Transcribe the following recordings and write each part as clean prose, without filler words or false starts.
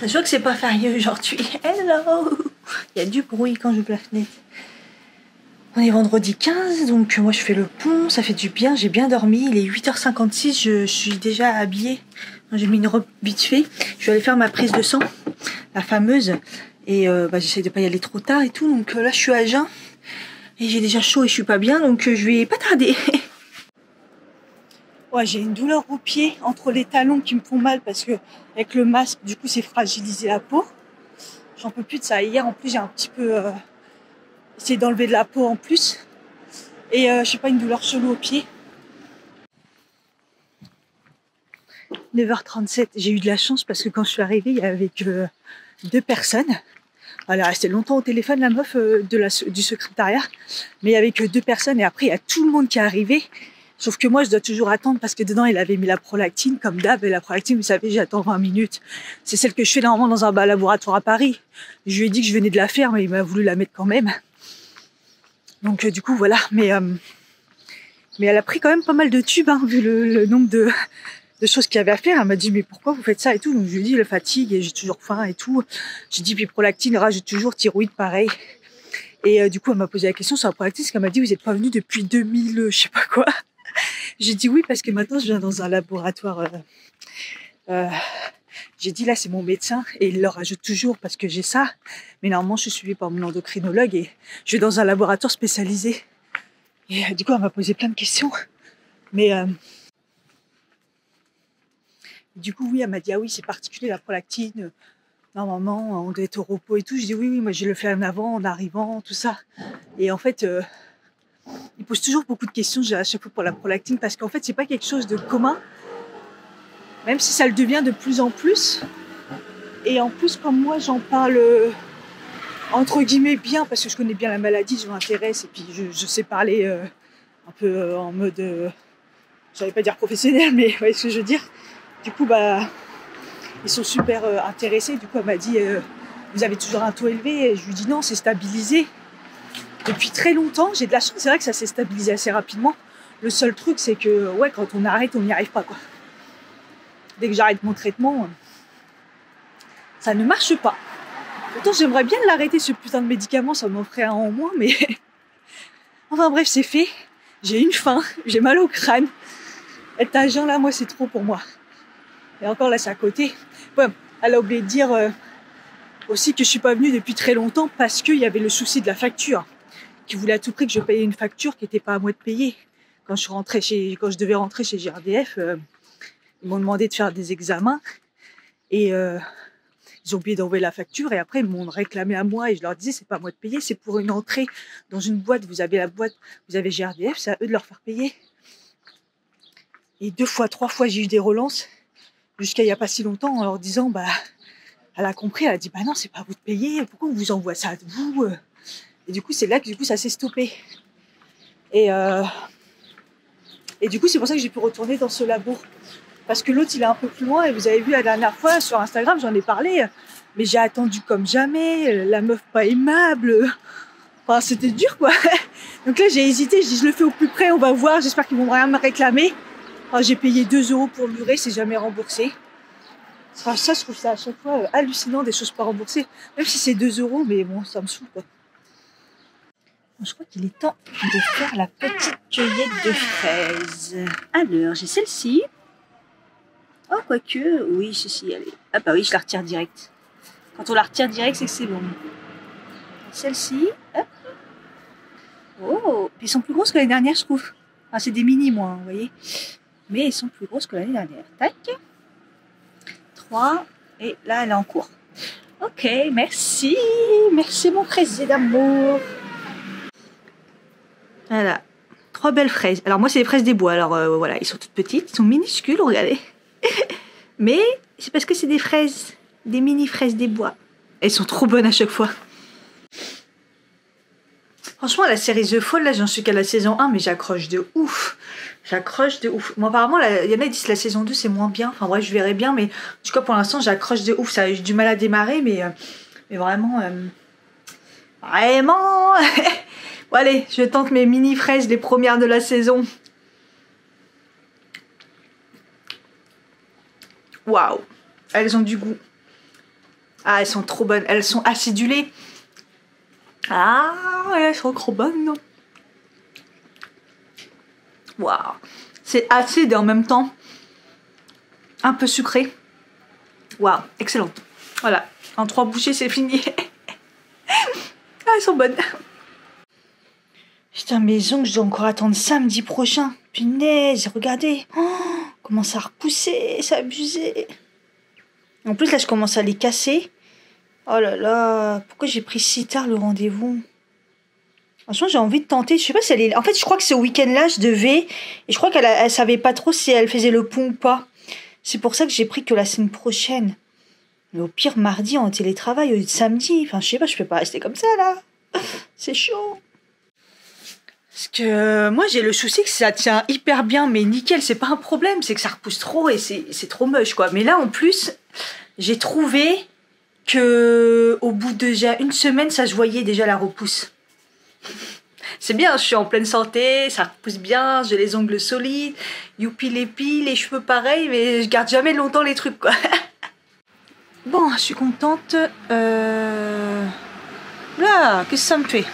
Ça se voit que c'est pas férié aujourd'hui. Hello! Il y a du bruit quand j'ouvre la fenêtre. On est vendredi 15, donc moi je fais le pont, ça fait du bien, j'ai bien dormi. Il est 8h56, je suis déjà habillée. J'ai mis une robe vite fait. Je vais aller faire ma prise de sang, la fameuse. Et j'essaie de pas y aller trop tard et tout. Donc là je suis à jeun. Et j'ai déjà chaud et je suis pas bien, donc je vais pas tarder. Ouais, j'ai une douleur au pied entre les talons qui me font mal parce que avec le masque, du coup, c'est fragilisé la peau. J'en peux plus de ça. Hier, en plus, j'ai un petit peu essayé d'enlever de la peau en plus. Et je sais pas, une douleur chelou au pied. 9h37, j'ai eu de la chance parce que quand je suis arrivée, il y avait que 2 personnes. Elle est restée longtemps au téléphone, la meuf du secrétariat. Mais il y avait que 2 personnes et après, il y a tout le monde qui est arrivé. Sauf que moi, je dois toujours attendre parce que dedans, il avait mis la prolactine, comme d'hab. Et la prolactine, vous savez, j'attends 20 minutes. C'est celle que je fais normalement dans un laboratoire à Paris. Je lui ai dit que je venais de la faire, mais il m'a voulu la mettre quand même. Donc, du coup, voilà. Mais elle a pris quand même pas mal de tubes, hein, vu le nombre de choses qu'il y avait à faire. Elle m'a dit, mais pourquoi vous faites ça et tout? Donc, je lui ai dit, la fatigue et j'ai toujours faim et tout. J'ai dit, puis prolactine, rajoute toujours, thyroïde, pareil. Et du coup, elle m'a posé la question sur la prolactine, parce qu'elle m'a dit, vous n'êtes pas venu depuis 2000, je sais pas quoi. J'ai dit oui parce que maintenant je viens dans un laboratoire. J'ai dit là c'est mon médecin et il leur ajoute toujours parce que j'ai ça. Mais normalement je suis suivie par mon endocrinologue et je vais dans un laboratoire spécialisé. Et du coup elle m'a posé plein de questions. Mais du coup oui elle m'a dit ah oui c'est particulier la prolactine. Normalement on doit être au repos et tout. Je dis oui moi je le fais en avant en arrivant tout ça. Et en fait il pose toujours beaucoup de questions à chaque fois pour la prolactine parce qu'en fait c'est pas quelque chose de commun, même si ça le devient de plus en plus. Et en plus comme moi j'en parle entre guillemets bien parce que je connais bien la maladie, je m'intéresse et puis je sais parler un peu en mode j'allais pas dire professionnel mais vous voyez ce que je veux dire. Du coup ils sont super intéressés. Du coup elle m'a dit vous avez toujours un taux élevé et je lui dis non c'est stabilisé. Depuis très longtemps, j'ai de la chance, c'est vrai que ça s'est stabilisé assez rapidement. Le seul truc, c'est que ouais, quand on arrête, on n'y arrive pas, quoi. Dès que j'arrête mon traitement, ça ne marche pas. Pourtant, j'aimerais bien l'arrêter, ce putain de médicament, ça m'en ferait un en moins, mais... Enfin bref, c'est fait. J'ai une faim, j'ai mal au crâne. Être à jeun, là, moi, c'est trop pour moi. Et encore, là, c'est à côté. Ouais, elle a oublié de dire aussi que je suis pas venue depuis très longtemps parce qu'il y avait le souci de la facture. Qui voulait à tout prix que je payais une facture qui n'était pas à moi de payer. Quand je devais rentrer chez GRDF, ils m'ont demandé de faire des examens et ils ont oublié d'envoyer la facture et après ils m'ont réclamé à moi et je leur disais c'est pas à moi de payer, c'est pour une entrée dans une boîte, vous avez la boîte, vous avez GRDF, c'est à eux de leur faire payer. Et 2 fois, 3 fois j'ai eu des relances jusqu'à il y a pas si longtemps en leur disant elle a compris, elle a dit non c'est pas à vous de payer, pourquoi on vous envoie ça à vous? Et du coup, c'est là que ça s'est stoppé. Et du coup, c'est pour ça que j'ai pu retourner dans ce labo. Parce que l'autre, il est un peu plus loin. Et vous avez vu la dernière fois sur Instagram, j'en ai parlé. Mais j'ai attendu comme jamais. La meuf pas aimable. Enfin, c'était dur, quoi. Donc là, j'ai hésité. Je dis, je le fais au plus près, on va voir. J'espère qu'ils vont rien me réclamer. Enfin, j'ai payé 2 € pour l'urée, c'est jamais remboursé. Enfin, ça, je trouve ça à chaque fois hallucinant, des choses pas remboursées. Même si c'est 2 €, mais bon, ça me saoule, quoi. Je crois qu'il est temps de faire la petite cueillette de fraises. Alors, j'ai celle-ci. Oh, quoique, oui, celle-ci, elle est... Ah bah oui, je la retire direct. Quand on la retire direct, c'est que c'est bon. Celle-ci, hop. Oh, elles sont plus grosses que l'année dernière, je trouve. Enfin, c'est des mini, moi, vous voyez. Mais elles sont plus grosses que l'année dernière. Tac. 3. Et là, elle est en cours. Ok, merci. Merci, mon fraisier d'amour. Voilà, 3 belles fraises. Alors moi c'est les fraises des bois, alors voilà, ils sont toutes petites, ils sont minuscules, regardez. Mais c'est parce que c'est des fraises, des mini fraises des bois. Elles sont trop bonnes à chaque fois. Franchement la série The Fall, là j'en suis qu'à la saison 1, mais j'accroche de ouf. J'accroche de ouf. Moi apparemment, il y en a qui disent que la saison 2 c'est moins bien, enfin bref je verrai bien, mais en tout cas pour l'instant j'accroche de ouf. Ça a eu du mal à démarrer, mais vraiment... Vraiment. Bon, allez, je tente mes mini fraises, les premières de la saison. Waouh, elles ont du goût. Ah, elles sont trop bonnes. Elles sont acidulées. Ah, elles sont trop bonnes. Waouh. C'est acide et en même temps un peu sucré. Waouh, excellent. Voilà, en 3 bouchées, c'est fini. Ah, elles sont bonnes. Putain, mes ongles, je dois encore attendre samedi prochain. Punaise, regardez. Oh, comment ça a repoussé, c'est abusé. En plus, là, je commence à les casser. Oh là là, pourquoi j'ai pris si tard le rendez-vous? Franchement, j'ai envie de tenter. Je sais pas si elle est... En fait, je crois que ce week-end-là, je devais... Et je crois qu'elle savait pas trop si elle faisait le pont ou pas. C'est pour ça que j'ai pris que la semaine prochaine. Mais au pire, mardi en télétravail au lieu de samedi. Enfin, je sais pas, je peux pas rester comme ça, là. C'est chaud. Parce que moi, j'ai le souci que ça tient hyper bien, mais nickel, c'est pas un problème. C'est que ça repousse trop et c'est trop moche, quoi. Mais là, en plus, j'ai trouvé que au bout de déjà une semaine, ça se voyait déjà la repousse. C'est bien, je suis en pleine santé, ça repousse bien, j'ai les ongles solides, youpi lépi, les cheveux pareils, mais je garde jamais longtemps les trucs, quoi. Bon, je suis contente. Là, qu'est-ce que ça me fait?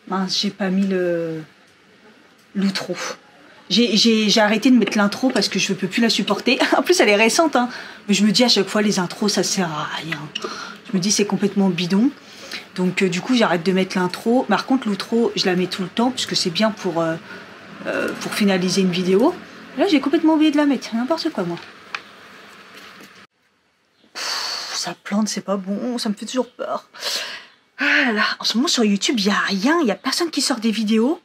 Mince, j'ai pas mis l'outro. J'ai arrêté de mettre l'intro parce que je ne peux plus la supporter. En plus, elle est récente, hein. Mais je me dis à chaque fois, les intros, ça sert à rien. Je me dis, c'est complètement bidon. Donc, du coup, j'arrête de mettre l'intro. Par contre, l'outro, je la mets tout le temps puisque c'est bien pour finaliser une vidéo. Là, j'ai complètement oublié de la mettre. N'importe quoi, moi. Ça plante, c'est pas bon. Ça me fait toujours peur. Ah là là. En ce moment, sur YouTube, il n'y a rien. Il n'y a personne qui sort des vidéos.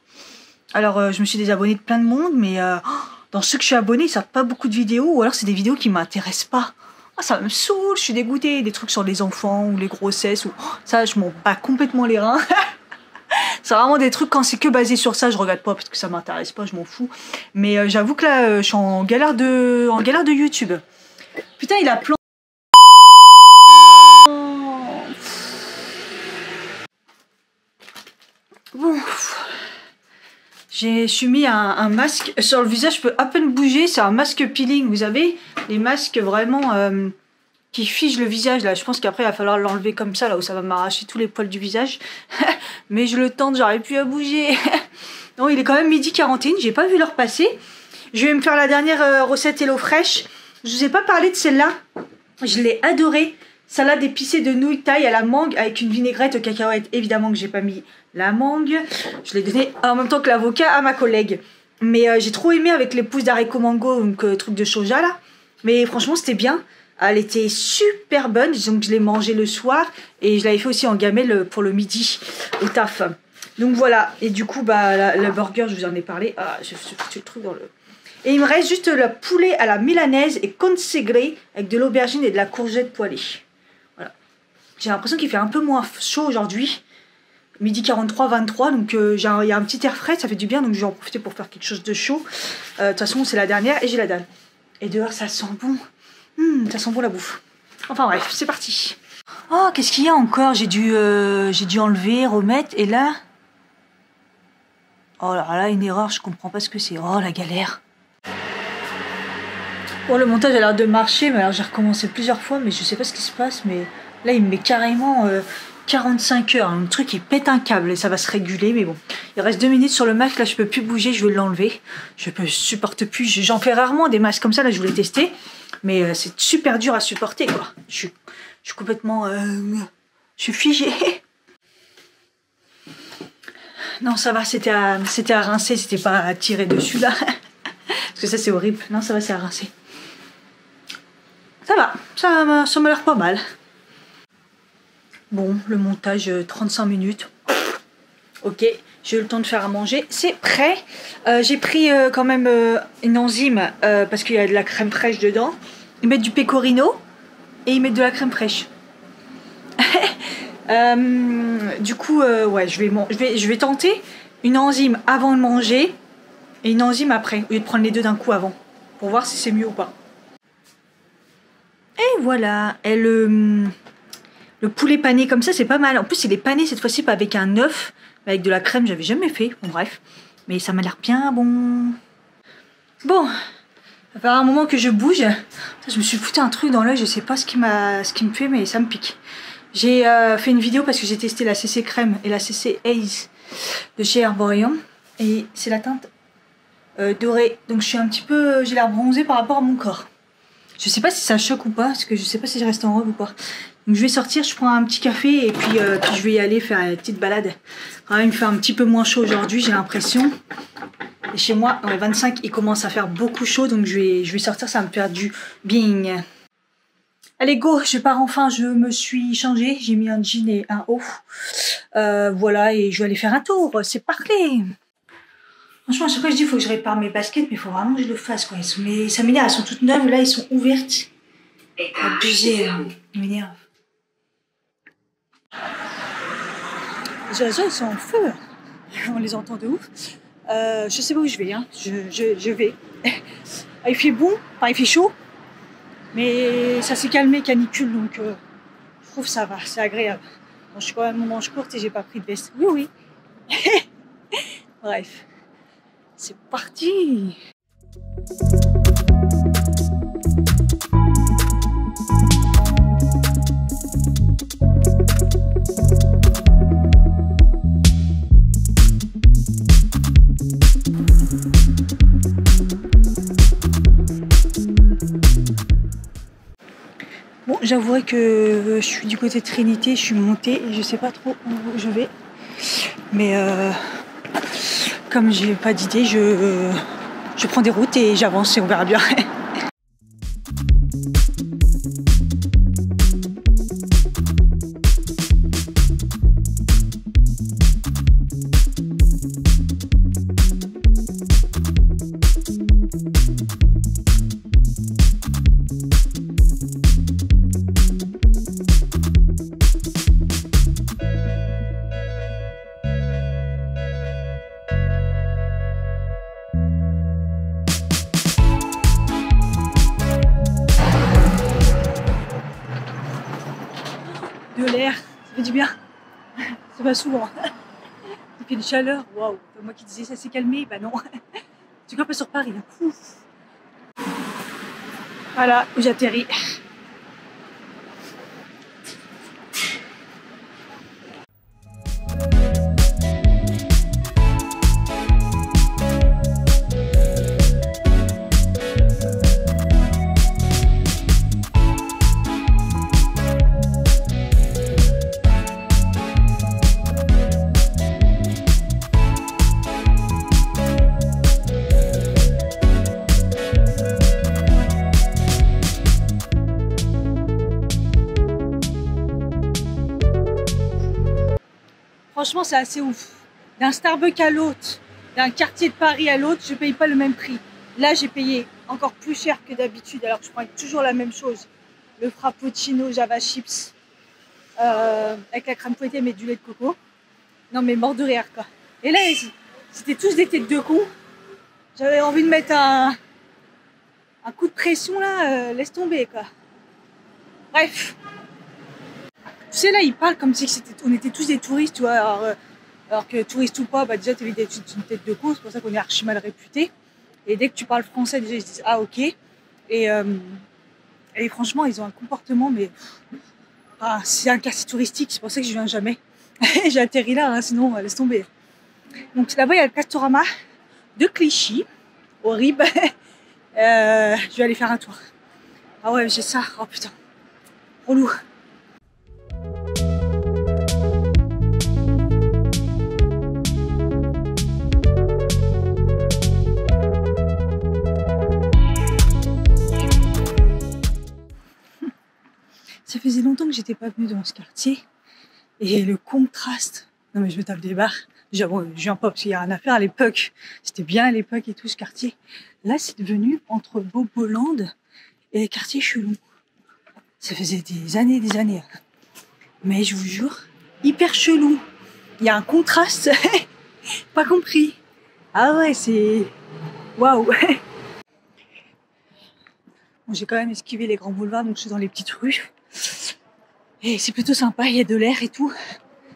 Alors, je me suis désabonnée de plein de monde, mais dans ceux que je suis abonnée, ils sortent pas beaucoup de vidéos, ou alors c'est des vidéos qui m'intéressent pas. Ah, ça me saoule, je suis dégoûtée. Des trucs sur les enfants, ou les grossesses, ou ça, je m'en bats complètement les reins. C'est vraiment des trucs, quand c'est que basé sur ça, je regarde pas, parce que ça m'intéresse pas, je m'en fous. Mais j'avoue que là, je suis en galère de YouTube. Putain, il a planté. Bon... Je suis mis un masque sur le visage, je peux à peine bouger, c'est un masque peeling, vous savez, les masques vraiment qui figent le visage, là, je pense qu'après il va falloir l'enlever comme ça, là où ça va m'arracher tous les poils du visage, mais je le tente, j'arrive plus à bouger. Non, il est quand même 12h41, j'ai pas vu l'heure passer, je vais me faire la dernière recette HelloFresh, je vous ai pas parlé de celle-là, je l'ai adorée. Salade épicée de nouilles taille à la mangue avec une vinaigrette aux cacahuètes. Évidemment que j'ai pas mis la mangue. Je l'ai donnée en même temps que l'avocat à ma collègue. Mais j'ai trop aimé avec les pousses d'haricots mango, donc truc de soja là. Mais franchement c'était bien. Elle était super bonne, donc je l'ai mangée le soir. Et je l'avais fait aussi en gamelle pour le midi au taf. Donc voilà. Et du coup, bah, le burger, je vous en ai parlé. Ah, j'ai foutu le truc dans le... Et il me reste juste le poulet à la milanaise et conségré avec de l'aubergine et de la courgette poêlée. J'ai l'impression qu'il fait un peu moins chaud aujourd'hui. 12h43, 23, donc il y a un petit air frais, ça fait du bien, donc je vais en profiter pour faire quelque chose de chaud. De toute façon, c'est la dernière et j'ai la dalle. Et dehors, ça sent bon. Ça sent bon la bouffe. Enfin bref, c'est parti. Oh, qu'est-ce qu'il y a encore? J'ai dû enlever, remettre, et là... Oh là, une erreur, je comprends pas ce que c'est. Oh, la galère. Bon, le montage a l'air de marcher, mais alors j'ai recommencé plusieurs fois, mais je sais pas ce qui se passe, mais... Là, il me met carrément 45 heures. Le truc, il pète un câble et ça va se réguler. Mais bon, il reste 2 minutes sur le masque. Là, je peux plus bouger. Je vais l'enlever. Je supporte plus. J'en fais rarement des masques comme ça. Là, je voulais tester. Mais c'est super dur à supporter, quoi. Je suis complètement... je suis figée. Non, ça va. C'était à rincer. C'était pas à tirer dessus, là. Parce que ça, c'est horrible. Non, ça va, c'est à rincer. Ça va. Ça m'a l'air pas mal. Bon, le montage, 35 minutes. Ok, j'ai eu le temps de faire à manger. C'est prêt. J'ai pris quand même une enzyme parce qu'il y a de la crème fraîche dedans. Ils mettent du pecorino et ils mettent de la crème fraîche. Du coup, ouais, je vais tenter une enzyme avant de manger et une enzyme après, au lieu de prendre les deux d'un coup avant, pour voir si c'est mieux ou pas. Et voilà, le poulet pané comme ça, c'est pas mal. En plus, il est pané cette fois-ci pas avec un œuf, avec de la crème, j'avais jamais fait. Bon bref, mais ça m'a l'air bien bon. Bon, ça fait un moment que je bouge. Je me suis foutu un truc dans l'œil, je sais pas ce qui me fait, mais ça me pique. J'ai fait une vidéo parce que j'ai testé la CC crème et la CC Haze de chez Herborium. Et c'est la teinte dorée. Donc je suis un petit peu, j'ai l'air bronzée par rapport à mon corps. Je sais pas si ça choque ou pas, parce que je sais pas si je reste en robe ou pas. Donc je vais sortir, je prends un petit café et puis je vais y aller faire une petite balade. Quand même, il fait un petit peu moins chaud aujourd'hui, j'ai l'impression. Et chez moi, dans les 25, il commence à faire beaucoup chaud, donc je vais sortir, ça va me faire du bien. Allez go, je pars enfin, je me suis changée, j'ai mis un jean et un haut. Voilà, et je vais aller faire un tour, c'est parfait. Franchement, à chaque fois je dis qu'il faut que je répare mes baskets, mais il faut vraiment que je le fasse, quoi. Mais ça m'énerve, elles sont toutes neuves, là, elles sont ouvertes. Abusé, ça m'énerve. Les oiseaux, ils sont en feu. On les entend de ouf. Je sais pas où je vais, hein. Je vais. Il fait bon, enfin il fait chaud. Mais ça s'est calmé, canicule, donc je trouve que ça va, c'est agréable. Bon, je suis quand même en manche courte et j'ai pas pris de veste. Oui, oui. Bref, c'est parti. Bon, j'avouerai que je suis du côté de Trinité, je suis montée et je sais pas trop où je vais. Mais comme j'ai pas d'idée, je prends des routes et j'avance et on verra bien. De l'air, ça fait du bien. C'est pas souvent. Il fait une chaleur, waouh. Moi qui disais ça s'est calmé, bah non. Tu vois pas sur Paris. Hein. Voilà où j'atterris. Franchement, c'est assez ouf. D'un Starbucks à l'autre, d'un quartier de Paris à l'autre, je paye pas le même prix. Là, j'ai payé encore plus cher que d'habitude, alors que je prends toujours la même chose. Le frappuccino Java Chips avec la crème fouettée mais du lait de coco. Non, mais mort de rire, quoi. Et là, c'était tous des têtes de cons. J'avais envie de mettre un coup de pression, là, laisse tomber, quoi. Bref. Tu sais, là, ils parlent comme si on était tous des touristes, tu vois. Alors que touriste ou pas, bah déjà, t'es une tête de con, c'est pour ça qu'on est archi mal réputé. Et dès que tu parles français, déjà, ils se disent ah, ok. Et franchement, ils ont un comportement, mais c'est un quartier touristique, c'est pour ça que je viens jamais. J'ai atterri là, hein, sinon, laisse tomber. Donc là-bas, il y a le Castorama de Clichy, horrible. Je vais aller faire un tour. Ah ouais, j'ai ça, oh putain, relou. Ça faisait longtemps que j'étais pas venue dans ce quartier et le contraste. Non mais je me tape des barres. Déjà bon, je viens pas parce qu'il y a rien à faire à l'époque. C'était bien à l'époque et tout ce quartier. Là c'est devenu entre Boboland et les quartiers chelous. Ça faisait des années. Mais je vous jure, hyper chelou. Il y a un contraste. Pas compris. Ah ouais, c'est waouh. Bon, j'ai quand même esquivé les grands boulevards, donc je suis dans les petites rues. Et c'est plutôt sympa, il y a de l'air et tout.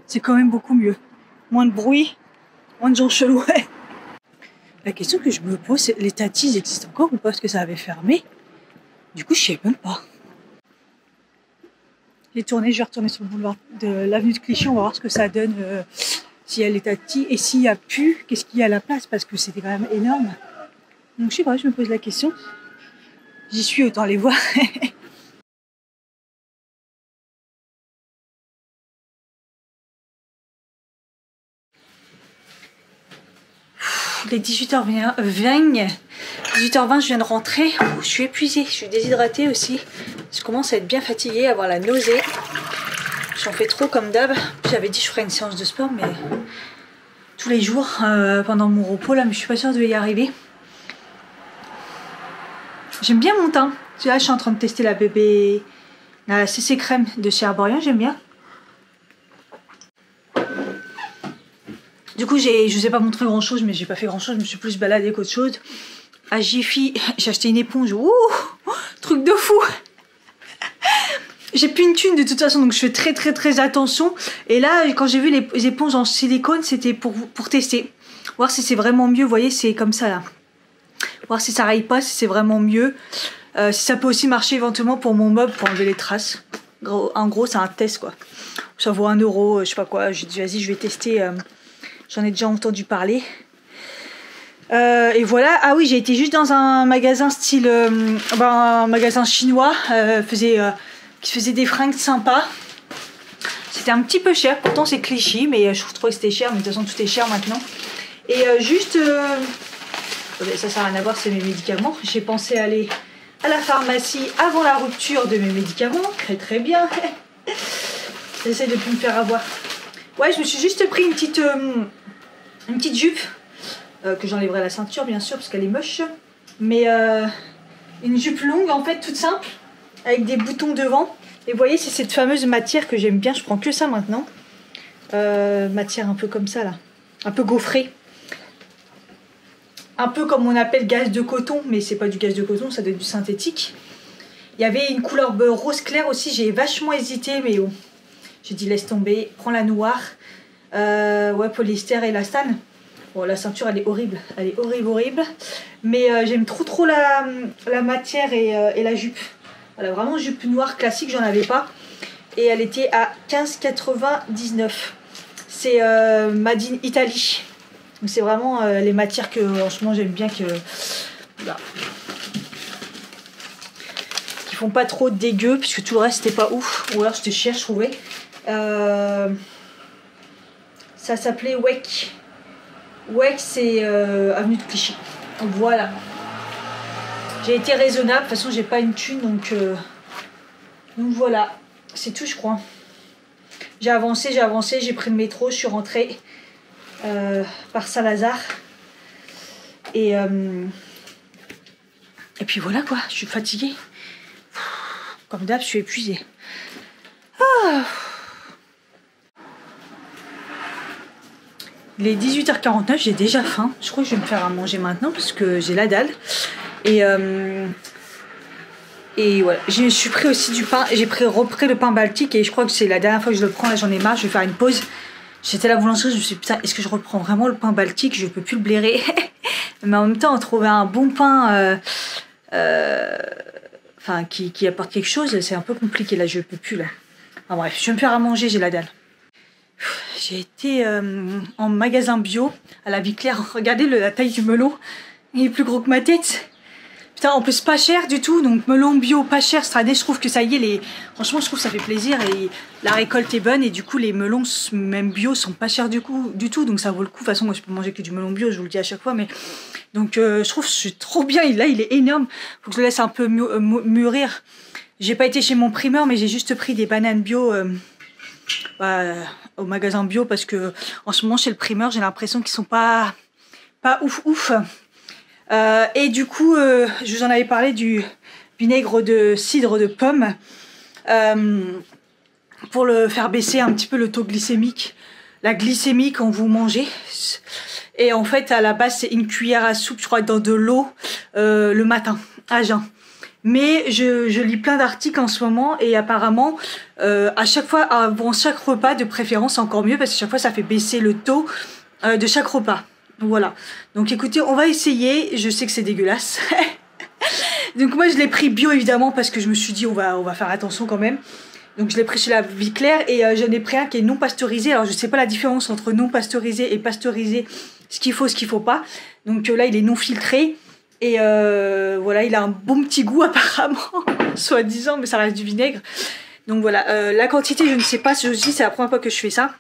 C'est quand même beaucoup mieux. moins de bruit, moins de gens chelous. La question que je me pose, c'est les tatis existent encore ou pas, parce que ça avait fermé. Du coup, je sais même pas. Je vais retourner sur le boulevard de l'avenue de Clichy, on va voir ce que ça donne s'il y a les tatis et s'il n'y a plus, qu'est-ce qu'il y a à la place, parce que c'était quand même énorme. Donc je sais pas, je me pose la question. J'y suis, autant les voir. Il est 18h20, 18h20, je viens de rentrer. Je suis épuisée, je suis déshydratée aussi. Je commence à être bien fatiguée, à avoir la nausée. J'en fais trop comme d'hab. J'avais dit que je ferais une séance de sport, mais tous les jours pendant mon repos là, mais je suis pas sûre de y arriver. J'aime bien mon teint. Là, je suis en train de tester la CC crème de chez Arborian, j'aime bien. Du coup, je vous ai pas montré grand chose, mais j'ai pas fait grand chose, je me suis plus baladée qu'autre chose. À Jiffy, j'ai acheté une éponge. Ouh, truc de fou. J'ai plus une thune de toute façon, donc je fais très attention. Et là, quand j'ai vu les éponges en silicone, c'était pour tester. Voir si c'est vraiment mieux, vous voyez, c'est comme ça là. Voir si ça raille pas, si c'est vraiment mieux. Si ça peut aussi marcher éventuellement pour mon meuble, pour enlever les traces. En gros, c'est un test quoi. Ça vaut 1 €, je sais pas quoi. J'ai dit, vas-y, je vais tester. J'en ai déjà entendu parler. Et voilà. Ah oui, j'ai été juste dans un magasin style... un magasin chinois qui faisait des fringues sympas. C'était un petit peu cher. Pourtant, c'est Clichy, mais je trouvais que c'était cher. Mais de toute façon, tout est cher maintenant. Et juste... ça n'a rien à voir, c'est mes médicaments. J'ai pensé aller à la pharmacie avant la rupture de mes médicaments. Très bien. J'essaie de ne plus me faire avoir. Ouais, je me suis juste pris une petite jupe que j'enlèverai la ceinture bien sûr parce qu'elle est moche, mais une jupe longue en fait toute simple avec des boutons devant. Et vous voyez, c'est cette fameuse matière que j'aime bien. Je prends que ça maintenant. Matière un peu comme ça là, un peu gaufrée, un peu comme on appelle gaz de coton, mais c'est pas du gaz de coton, ça doit être du synthétique. Il y avait une couleur rose clair aussi. J'ai vachement hésité, mais bon. J'ai dit laisse tomber, prends la noire. Ouais, polyester et élastane. Bon, la ceinture elle est horrible. Elle est horrible. Mais j'aime trop la matière et la jupe. Voilà, vraiment jupe noire classique, j'en avais pas. Et elle était à 15,99 €. C'est Made in Italy. Donc c'est vraiment les matières que en ce moment j'aime bien voilà. Qui font pas trop dégueu, puisque tout le reste c'était pas ouf. Ou alors c'était cher, je trouvais. Ça s'appelait Weck. Weck, c'est avenue de Clichy. Donc voilà. J'ai été raisonnable. De toute façon, j'ai pas une thune, donc voilà. C'est tout, je crois. J'ai avancé. J'ai pris le métro. Je suis rentrée par Saint-Lazare. Et puis voilà quoi. Je suis fatiguée. Comme d'hab, je suis épuisée. Il est 18h49, j'ai déjà faim. Je crois que je vais me faire à manger maintenant parce que j'ai la dalle. Et voilà, je suis pris aussi du pain. J'ai repris le pain baltique et je crois que c'est la dernière fois que je le prends. Là, j'en ai marre, je vais faire une pause. J'étais à la boulangerie, je me suis dit, putain, est-ce que je reprends vraiment le pain baltique? Je peux plus le blairer. Mais en même temps, trouver un bon pain qui apporte quelque chose, c'est un peu compliqué. Là, je peux plus là. Enfin, bref, je vais me faire à manger, j'ai la dalle. J'ai été en magasin bio à la Vie Claire. Regardez la taille du melon. Il est plus gros que ma tête. Putain, en plus pas cher du tout. Donc melon bio pas cher cette année. Je trouve que ça y est. Franchement, je trouve que ça fait plaisir. Et la récolte est bonne. Et du coup, les melons, même bio, sont pas chers du tout. Donc ça vaut le coup. De toute façon, moi, je peux manger que du melon bio. Je vous le dis à chaque fois. Mais donc, je trouve que c'est trop bien. Là, il est énorme. Faut que je le laisse un peu mûrir. J'ai pas été chez mon primeur, mais j'ai juste pris des bananes bio. Au magasin bio parce que en ce moment chez le primeur j'ai l'impression qu'ils sont pas ouf. Et du coup je vous en avais parlé du vinaigre de cidre de pomme pour le faire baisser un petit peu le taux glycémique, la glycémie quand vous mangez. Et en fait à la base c'est une cuillère à soupe je crois dans de l'eau le matin à jeun. Mais je lis plein d'articles en ce moment et apparemment, à chaque fois, avant chaque repas, de préférence encore mieux, parce que chaque fois ça fait baisser le taux de chaque repas. Voilà. Donc écoutez, on va essayer. Je sais que c'est dégueulasse. Donc moi je l'ai pris bio évidemment parce que je me suis dit on va faire attention quand même. Donc je l'ai pris chez La Vie Claire et j'en ai pris un qui est non pasteurisé. Alors je sais pas la différence entre non pasteurisé et pasteurisé, ce qu'il faut pas. Donc là il est non filtré et voilà, il a un bon petit goût apparemment, soi-disant, mais ça reste du vinaigre. Donc voilà, la quantité je ne sais pas, c'est la première fois que je fais ça.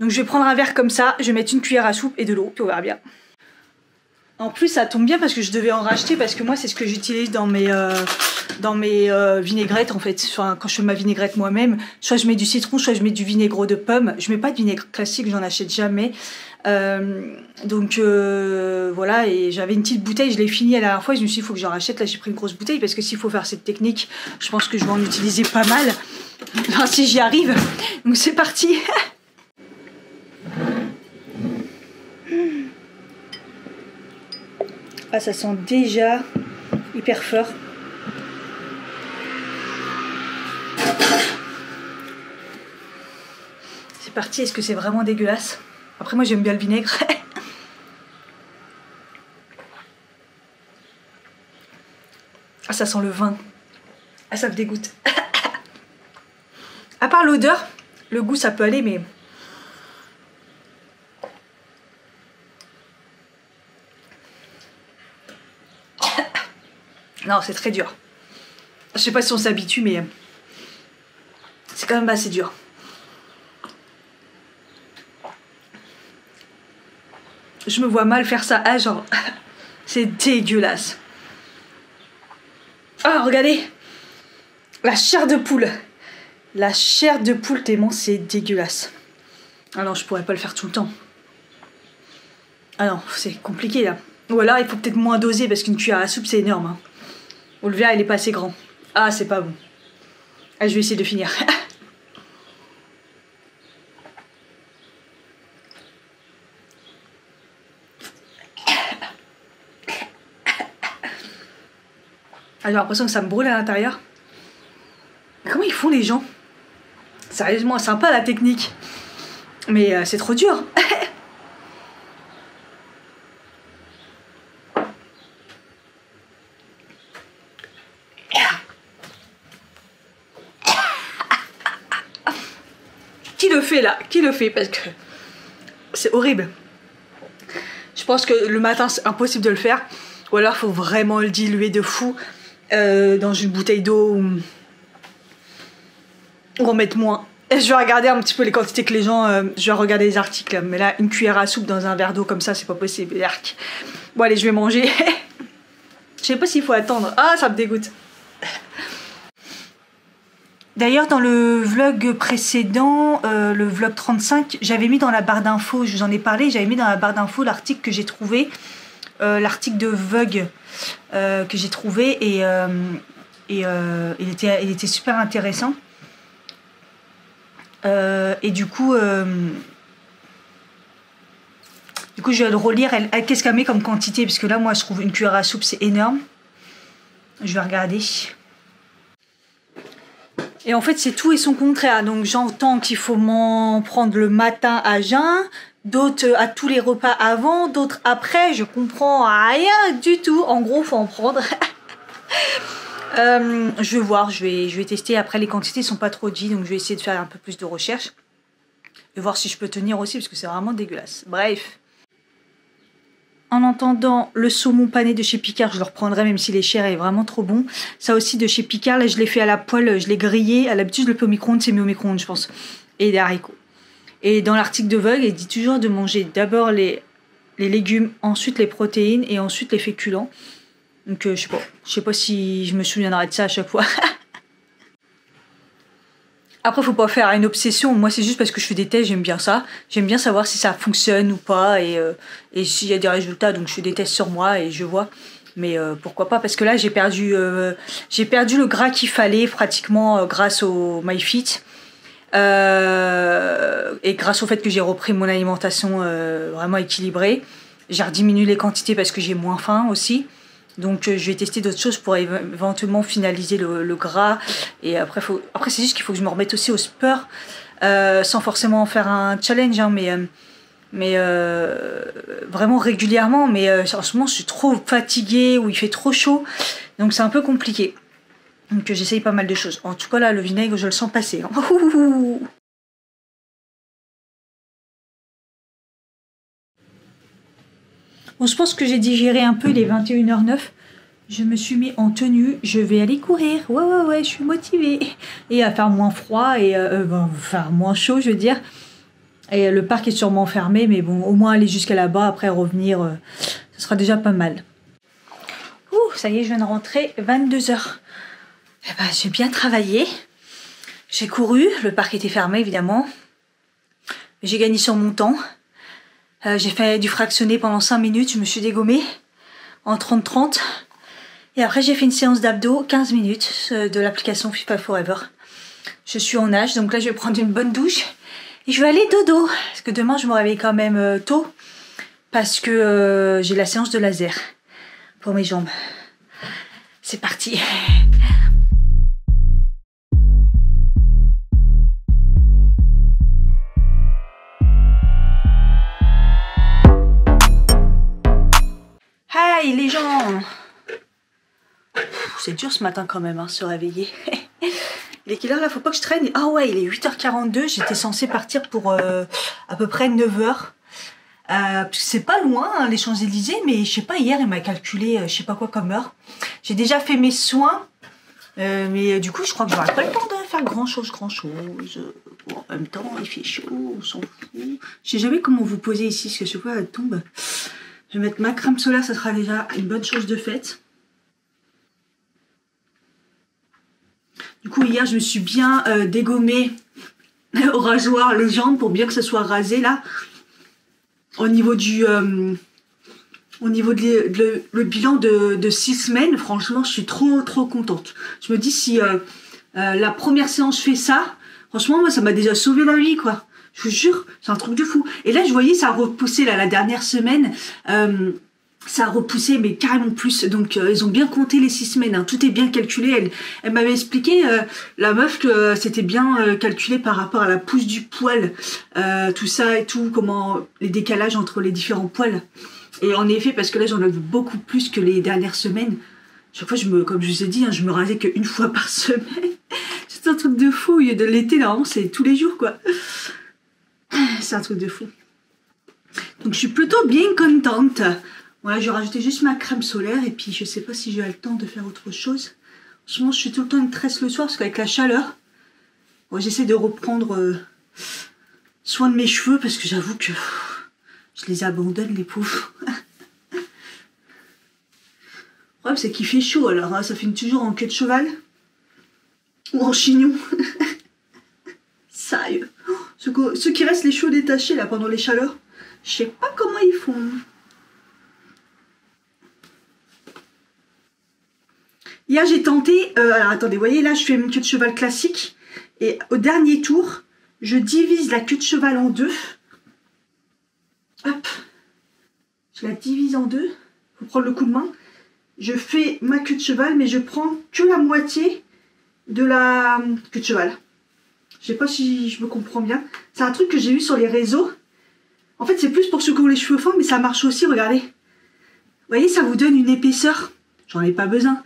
Donc je vais prendre un verre comme ça, je vais mettre une cuillère à soupe et de l'eau, puis on verra bien. En plus ça tombe bien parce que je devais en racheter parce que moi c'est ce que j'utilise dans mes vinaigrettes en fait. Enfin, quand je fais ma vinaigrette moi-même, soit je mets du citron, soit je mets du vinaigre de pomme. Je mets pas de vinaigre classique, j'en achète jamais. Donc voilà, et j'avais une petite bouteille, je l'ai fini la dernière fois, je me suis dit il faut que j'en rachète. Là j'ai pris une grosse bouteille parce que s'il faut faire cette technique, je pense que je vais en utiliser pas mal. Enfin, si j'y arrive. Donc c'est parti. Ah, ça sent déjà hyper fort. C'est parti, est-ce que c'est vraiment dégueulasse? Après moi j'aime bien le vinaigre. Ah, ça sent le vin. Ah, ça me dégoûte. À part l'odeur, le goût ça peut aller, mais... Non, c'est très dur. Je sais pas si on s'habitue, mais c'est quand même assez dur. Je me vois mal faire ça. Ah, genre, c'est dégueulasse. Ah, regardez. La chair de poule. La chair de poule, tellement c'est dégueulasse. Ah non, je pourrais pas le faire tout le temps. Ah non, c'est compliqué là. Ou alors, il faut peut-être moins doser parce qu'une cuillère à soupe, c'est énorme. Hein. Ou le verre, il est pas assez grand. Ah, c'est pas bon. Ah, je vais essayer de finir. Ah, j'ai l'impression que ça me brûle à l'intérieur. Comment ils font les gens? Sérieusement, sympa la technique. Mais c'est trop dur. Qui le fait là? Qui le fait? Parce que c'est horrible. Je pense que le matin c'est impossible de le faire. Ou alors il faut vraiment le diluer de fou dans une bouteille d'eau ou en mettre moins. Et je vais regarder un petit peu les quantités que les gens... je vais regarder les articles. Mais là, une cuillère à soupe dans un verre d'eau comme ça, c'est pas possible. Yark. Bon allez, je vais manger. Je sais pas s'il faut attendre. Ah, ça me dégoûte. D'ailleurs, dans le vlog précédent, le vlog 35, j'avais mis dans la barre d'infos, je vous en ai parlé, j'avais mis dans la barre d'infos l'article que j'ai trouvé, l'article de Vogue que j'ai trouvé et il était super intéressant. Et du coup, je vais le relire. Qu'est-ce qu'elle met comme quantité? Parce que là, moi, je trouve une cuillère à soupe, c'est énorme. Je vais regarder. Et en fait, c'est tout et son contraire. Donc, j'entends qu'il faut m'en prendre le matin à jeun, d'autres à tous les repas avant, d'autres après. Je comprends rien du tout. En gros, faut en prendre. Je vais voir, je vais tester. Après, les quantités sont pas trop dites, donc je vais essayer de faire un peu plus de recherche. Et voir si je peux tenir aussi, parce que c'est vraiment dégueulasse. Bref. En entendant le saumon pané de chez Picard, je le reprendrai même s'il est cher et vraiment trop bon. Ça aussi de chez Picard, là je l'ai fait à la poêle, je l'ai grillé. À l'habitude je le fais au micro-ondes, c'est mieux au micro-ondes je pense. Et des haricots. Et dans l'article de Vogue, il dit toujours de manger d'abord les légumes, ensuite les protéines et ensuite les féculents. Donc je sais pas si je me souviendrai de ça à chaque fois. Après, faut pas faire une obsession. Moi, c'est juste parce que je fais des tests, j'aime bien ça. J'aime bien savoir si ça fonctionne ou pas et s'il y a des résultats. Donc, je fais des tests sur moi et je vois. Mais pourquoi pas? Parce que là, j'ai perdu le gras qu'il fallait pratiquement grâce au MyFit. Et grâce au fait que j'ai repris mon alimentation vraiment équilibrée. J'ai rediminué les quantités parce que j'ai moins faim aussi. Donc je vais tester d'autres choses pour éventuellement finaliser le gras. Et après, c'est juste qu'il faut que je me remette aussi au sport, sans forcément faire un challenge, hein, mais vraiment régulièrement. Mais en ce moment, je suis trop fatiguée ou il fait trop chaud, donc c'est un peu compliqué. Donc j'essaye pas mal de choses. En tout cas là, le vinaigre, je le sens passer. Bon, je pense que j'ai digéré un peu, il est 21h09. Je me suis mis en tenue, je vais aller courir. Ouais, je suis motivée. Et à faire moins froid et faire moins chaud, je veux dire. Et le parc est sûrement fermé, mais bon, au moins aller jusqu'à là-bas, après revenir, ce sera déjà pas mal. Ouh, ça y est, je viens de rentrer, 22h. Eh ben, j'ai bien travaillé. J'ai couru, le parc était fermé évidemment. J'ai gagné sur mon temps. J'ai fait du fractionné pendant 5 minutes, je me suis dégommée en 30-30. Et après j'ai fait une séance d'abdos, 15 minutes de l'application FIFA Forever. Je suis en nage, donc là je vais prendre une bonne douche. Et je vais aller dodo, parce que demain je me réveille quand même tôt. Parce que j'ai la séance de laser pour mes jambes. C'est parti. Hi les gens. C'est dur ce matin quand même, hein, se réveiller. Il est quelle heure là? Faut pas que je traîne. Ah ouais, il est 8h42. J'étais censée partir pour à peu près 9h. C'est pas loin, hein, les Champs-Élysées, mais je sais pas, hier il m'a calculé je sais pas quoi comme heure. J'ai déjà fait mes soins, mais du coup je crois que j'aurai pas le temps de faire grand chose. Bon, en même temps, il fait chaud, on s'en fout. Je sais jamais comment vous poser ici, parce que chaque fois elle tombe. Je vais mettre ma crème solaire, ça sera déjà une bonne chose de faite. Du coup, hier, je me suis bien dégommée au rasoir les jambes pour bien que ça soit rasé là. Au niveau du... le bilan de 6 semaines, franchement, je suis trop contente. Je me dis si la première séance fait ça, franchement, moi, ça m'a déjà sauvé la vie, quoi. Je vous jure, c'est un truc de fou. Et là, je voyais, ça a repoussé là, la dernière semaine. Ça a repoussé, mais carrément plus. Donc, ils ont bien compté les 6 semaines. Hein. Tout est bien calculé. Elle m'avait expliqué, la meuf, que c'était bien calculé par rapport à la pousse du poil. Tout ça et tout, comment les décalages entre les différents poils. Et en effet, parce que là, j'en ai vu beaucoup plus que les dernières semaines. Chaque fois, comme je vous ai dit, hein, je me rasais qu'une fois par semaine. C'est un truc de fou. Il y a de l'été, normalement, c'est tous les jours, quoi. C'est un truc de fou. Donc, je suis plutôt bien contente. Voilà, je vais rajouter juste ma crème solaire et puis je sais pas si j'ai le temps de faire autre chose. Franchement, je suis tout le temps une tresse le soir parce qu'avec la chaleur, bon, j'essaie de reprendre soin de mes cheveux parce que j'avoue que je les abandonne, les pauvres. Le problème, c'est qu'il fait chaud alors, hein, ça finit toujours en queue de cheval ou en chignon. Sérieux. Ceux qui restent les cheveux détachés là pendant les chaleurs, je sais pas comment ils font. Hier, j'ai tenté, alors attendez, vous voyez là, je fais une queue de cheval classique. Et au dernier tour, je divise la queue de cheval en deux. Hop. Je la divise en deux. Il faut prendre le coup de main. Je fais ma queue de cheval, mais je prends que la moitié de la queue de cheval. Je sais pas si je me comprends bien. C'est un truc que j'ai vu sur les réseaux. En fait, c'est plus pour ceux qui ont les cheveux fins, mais ça marche aussi, regardez. Vous voyez, ça vous donne une épaisseur. J'en ai pas besoin.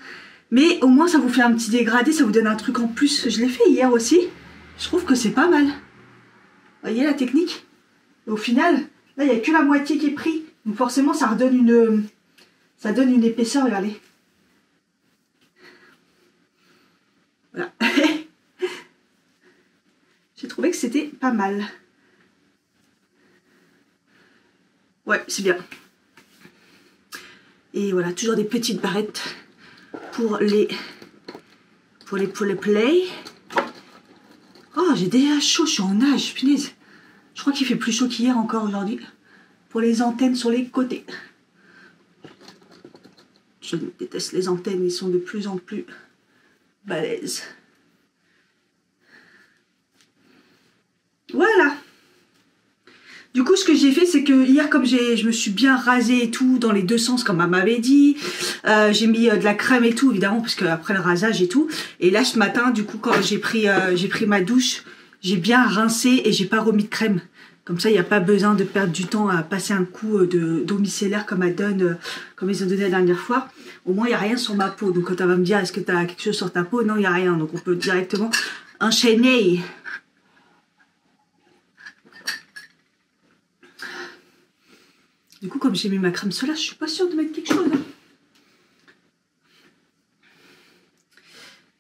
Mais au moins, ça vous fait un petit dégradé, ça vous donne un truc en plus. Je l'ai fait hier aussi. Je trouve que c'est pas mal. Vous voyez la technique? Et au final, là, il n'y a que la moitié qui est pris. Donc forcément, ça donne une épaisseur, regardez. Voilà. J'ai trouvé que c'était pas mal. Ouais, c'est bien. Et voilà, toujours des petites barrettes pour les play. Oh, j'ai déjà chaud, je suis en nage, punaise. Je crois qu'il fait plus chaud qu'hier encore aujourd'hui. Pour les antennes sur les côtés. Je déteste les antennes, ils sont de plus en plus balèzes. Voilà. Du coup, ce que j'ai fait, c'est que hier, comme je me suis bien rasée et tout, dans les deux sens, comme elle m'avait dit, j'ai mis de la crème et tout, évidemment, parce que après le rasage et tout. Et là, ce matin, du coup, quand j'ai pris ma douche, j'ai bien rincé et j'ai pas remis de crème. Comme ça, il n'y a pas besoin de perdre du temps à passer un coup d'eau micellaire comme comme ils ont donné la dernière fois. Au moins, il n'y a rien sur ma peau. Donc, quand elle va me dire, est-ce que tu as quelque chose sur ta peau? Non, il n'y a rien. Donc, on peut directement enchaîner. Du coup, comme j'ai mis ma crème solaire, je suis pas sûre de mettre quelque chose.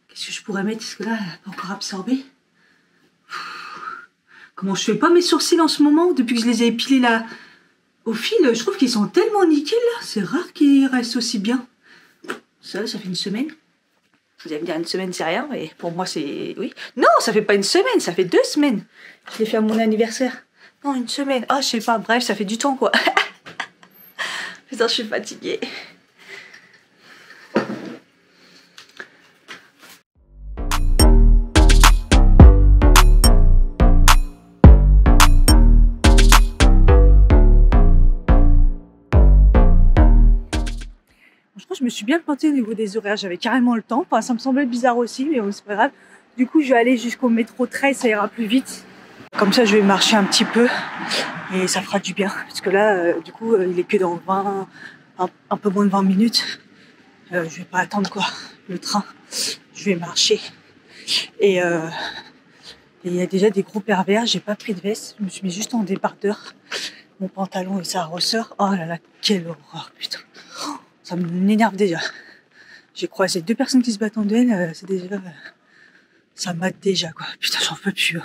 Qu'est-ce que je pourrais mettre? Est-ce que là, elle n'a pas encore absorbé? Comment je fais pas mes sourcils en ce moment, depuis que je les ai épilés là au fil? Je trouve qu'ils sont tellement nickel là. C'est rare qu'ils restent aussi bien. Ça fait une semaine. Vous allez me dire une semaine c'est rien, mais pour moi c'est... Oui. Non, ça fait pas une semaine, ça fait 2 semaines. Je l'ai fait à mon anniversaire. Non, une semaine. Ah, je sais pas, bref, ça fait du temps quoi. Putain, je suis fatiguée. Franchement, je me suis bien plantée au niveau des horaires. J'avais carrément le temps. Enfin, ça me semblait bizarre aussi, mais bon, c'est pas grave. Du coup, je vais aller jusqu'au métro 13, ça ira plus vite. Comme ça, je vais marcher un petit peu et ça fera du bien. Parce que là, du coup, il est que dans 20, un peu moins de 20 minutes. Je vais pas attendre quoi, le train. Je vais marcher. Et il y a déjà des gros pervers. J'ai pas pris de veste. Je me suis mis juste en débardeur. Mon pantalon et ça ressort. Oh là là, quelle horreur, putain. Oh, ça m'énerve déjà. J'ai croisé 2 personnes qui se battent en duel. C'est déjà... ça mate déjà quoi. Putain, j'en peux plus.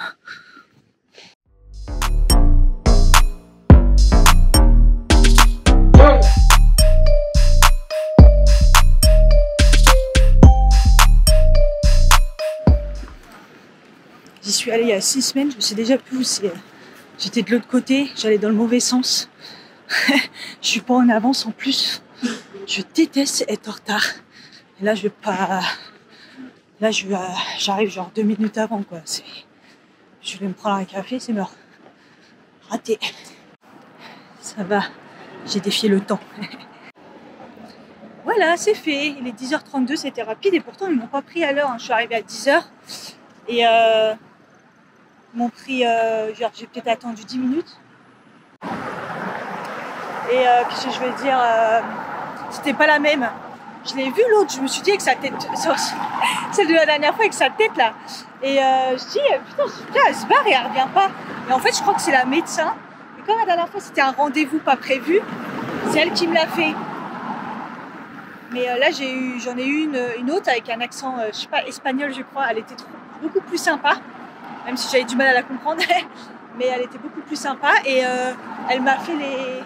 J'y suis allée il y a 6 semaines, je me suis déjà plus où c'est. J'étais de l'autre côté, j'allais dans le mauvais sens. Je suis pas en avance en plus. Je déteste être en retard. Et là, je vais pas... Là, j'arrive genre 2 minutes avant, quoi. Je vais me prendre un café, c'est mort. Raté. Ça va, j'ai défié le temps. Voilà, c'est fait. Il est 10h32, c'était rapide. Et pourtant, ils m'ont pas pris à l'heure. Je suis arrivée à 10h. Et ils m'ont pris... genre, j'ai peut-être attendu 10 minutes. Et qu'est-ce que je vais dire, c'était pas la même. Je l'ai vue l'autre, je me suis dit avec sa tête, celle de la dernière fois avec sa tête là. Et je dis, putain, elle se barre et elle revient pas. Et en fait, je crois que c'est la médecin. Et comme la dernière fois, c'était un rendez-vous pas prévu, c'est elle qui me l'a fait. Mais là, j'en ai eu une autre avec un accent, je sais pas, espagnol, je crois. Elle était beaucoup plus sympa, même si j'avais du mal à la comprendre. Mais elle était beaucoup plus sympa et elle m'a fait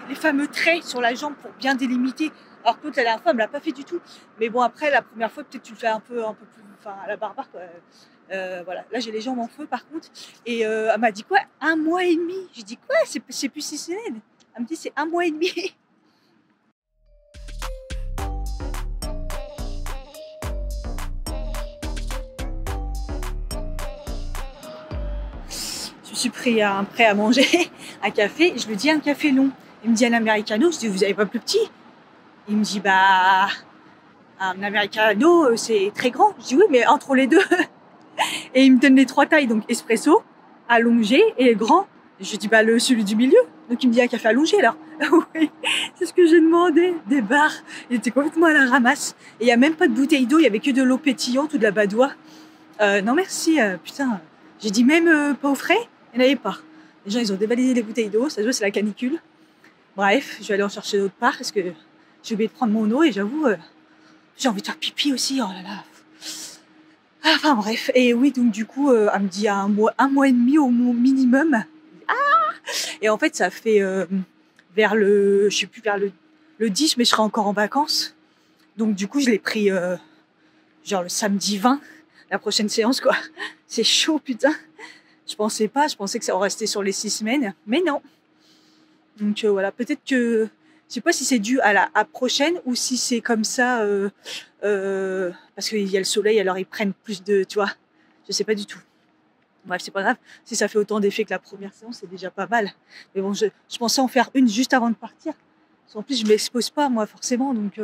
les fameux traits sur la jambe pour bien délimiter. Alors que l'autre, la dernière fois, elle me l'a pas fait du tout. Mais bon, après, la première fois, peut-être tu le fais un peu plus, enfin, à la barbare, quoi. Voilà. Là, j'ai les jambes en feu, par contre. Et elle m'a dit quoi? 1 mois et demi. J'ai dit quoi? C'est plus 6 semaines. Elle me dit c'est 1 mois et demi. Je me suis pris un prêt à manger, un café. Je lui dis un café long. Il me dit un americano. Je dis vous avez pas plus petit? Il me dit bah un americano c'est très grand. Je dis oui mais entre les deux. Et il me donne les 3 tailles, donc espresso, allongé et grand. Je dis bah celui du milieu. Donc il me dit un café allongé alors. Oui, c'est ce que j'ai demandé. Des bars. Il était complètement à la ramasse. Et il n'y a même pas de bouteille d'eau, il y avait que de l'eau pétillante ou de la badoie. Non merci, putain. J'ai dit même pas au frais, il n'y en avait pas. Les gens ils ont dévalisé les bouteilles d'eau, ça se voit c'est la canicule. Bref, je vais aller en chercher d'autre part parce que j'ai oublié de prendre mon eau et j'avoue, j'ai envie de faire pipi aussi, oh là là. Enfin bref, et oui, donc du coup, elle me dit 1 mois et demi au minimum. Ah, et en fait, ça fait vers le, je sais plus, vers le 10, mais je serai encore en vacances. Donc du coup, je l'ai pris genre le samedi 20, la prochaine séance, quoi. C'est chaud, putain. Je pensais que ça aurait resté sur les 6 semaines, mais non. Donc voilà, peut-être que... Je sais pas si c'est dû à la prochaine ou si c'est comme ça parce qu'il y a le soleil, alors ils prennent plus de... Tu vois, je sais pas du tout. Bref, c'est pas grave. Si ça fait autant d'effet que la première séance, c'est déjà pas mal. Mais bon, je pensais en faire une juste avant de partir. En plus, je m'expose pas, moi, forcément. Donc,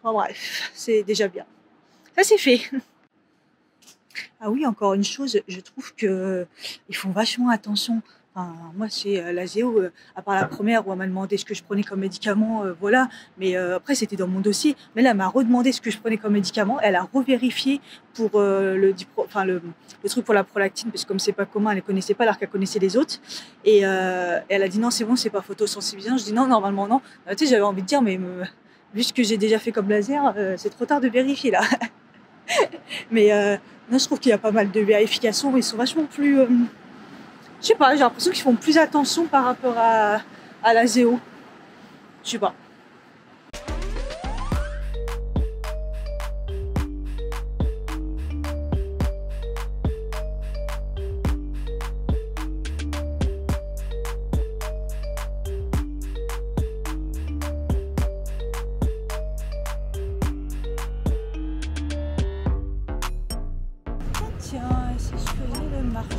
enfin, bref, c'est déjà bien. Ça, c'est fait. Ah oui, encore une chose, je trouve que ils font vachement attention. Enfin, moi, c'est l'ASEO, à part la première où elle m'a demandé ce que je prenais comme médicament, voilà. Mais après, c'était dans mon dossier. Mais là, elle m'a redemandé ce que je prenais comme médicament. Elle a revérifié pour le truc pour la prolactine, parce que comme c'est pas commun, elle ne connaissait pas alors qu'elle connaissait les autres. Et elle a dit non, c'est bon, c'est pas photosensibilisant. Je dis non, normalement non. Tu sais, j'avais envie de dire, mais vu ce que j'ai déjà fait comme laser, c'est trop tard de vérifier là. Mais non, je trouve qu'il y a pas mal de vérifications. Ils sont vachement plus... je sais pas, j'ai l'impression qu'ils font plus attention par rapport à l'ASEO. Je sais pas. Tiens, et si je faisais le marché?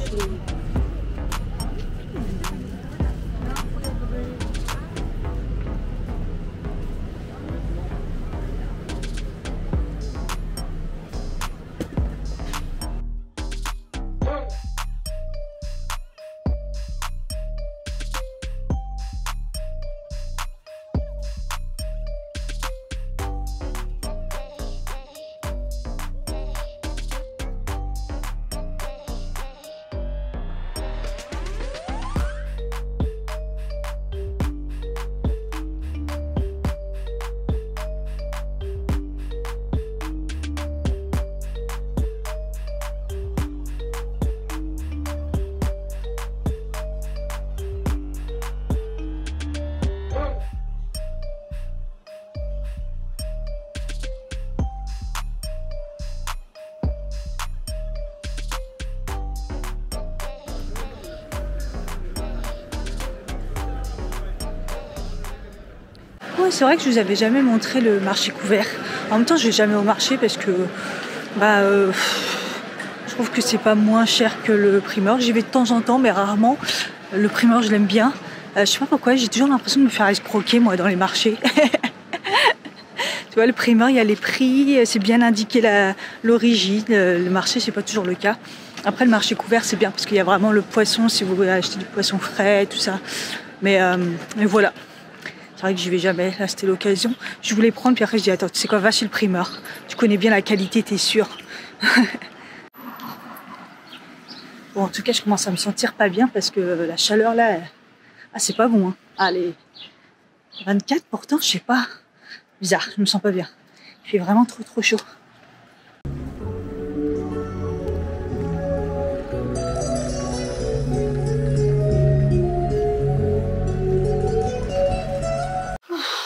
Ouais, c'est vrai que je vous avais jamais montré le marché couvert. En même temps, je vais jamais au marché parce que je trouve que c'est pas moins cher que le primeur. J'y vais de temps en temps, mais rarement. Le primeur, je l'aime bien. Je sais pas pourquoi, j'ai toujours l'impression de me faire escroquer moi dans les marchés. Tu vois, le primeur, il y a les prix, c'est bien indiqué l'origine. Le marché, c'est pas toujours le cas. Après, le marché couvert, c'est bien parce qu'il y a vraiment le poisson, si vous voulez acheter du poisson frais, tout ça. Mais voilà. C'est vrai que j'y vais jamais, là c'était l'occasion. Je voulais prendre, puis après je dis attends, tu sais quoi, va chez le primeur. Tu connais bien la qualité, t'es sûr. Bon, en tout cas, je commence à me sentir pas bien parce que la chaleur là, c'est pas bon. Hein. Ah, les 24 pourtant, je sais pas. Bizarre, je me sens pas bien. Il fait vraiment trop chaud.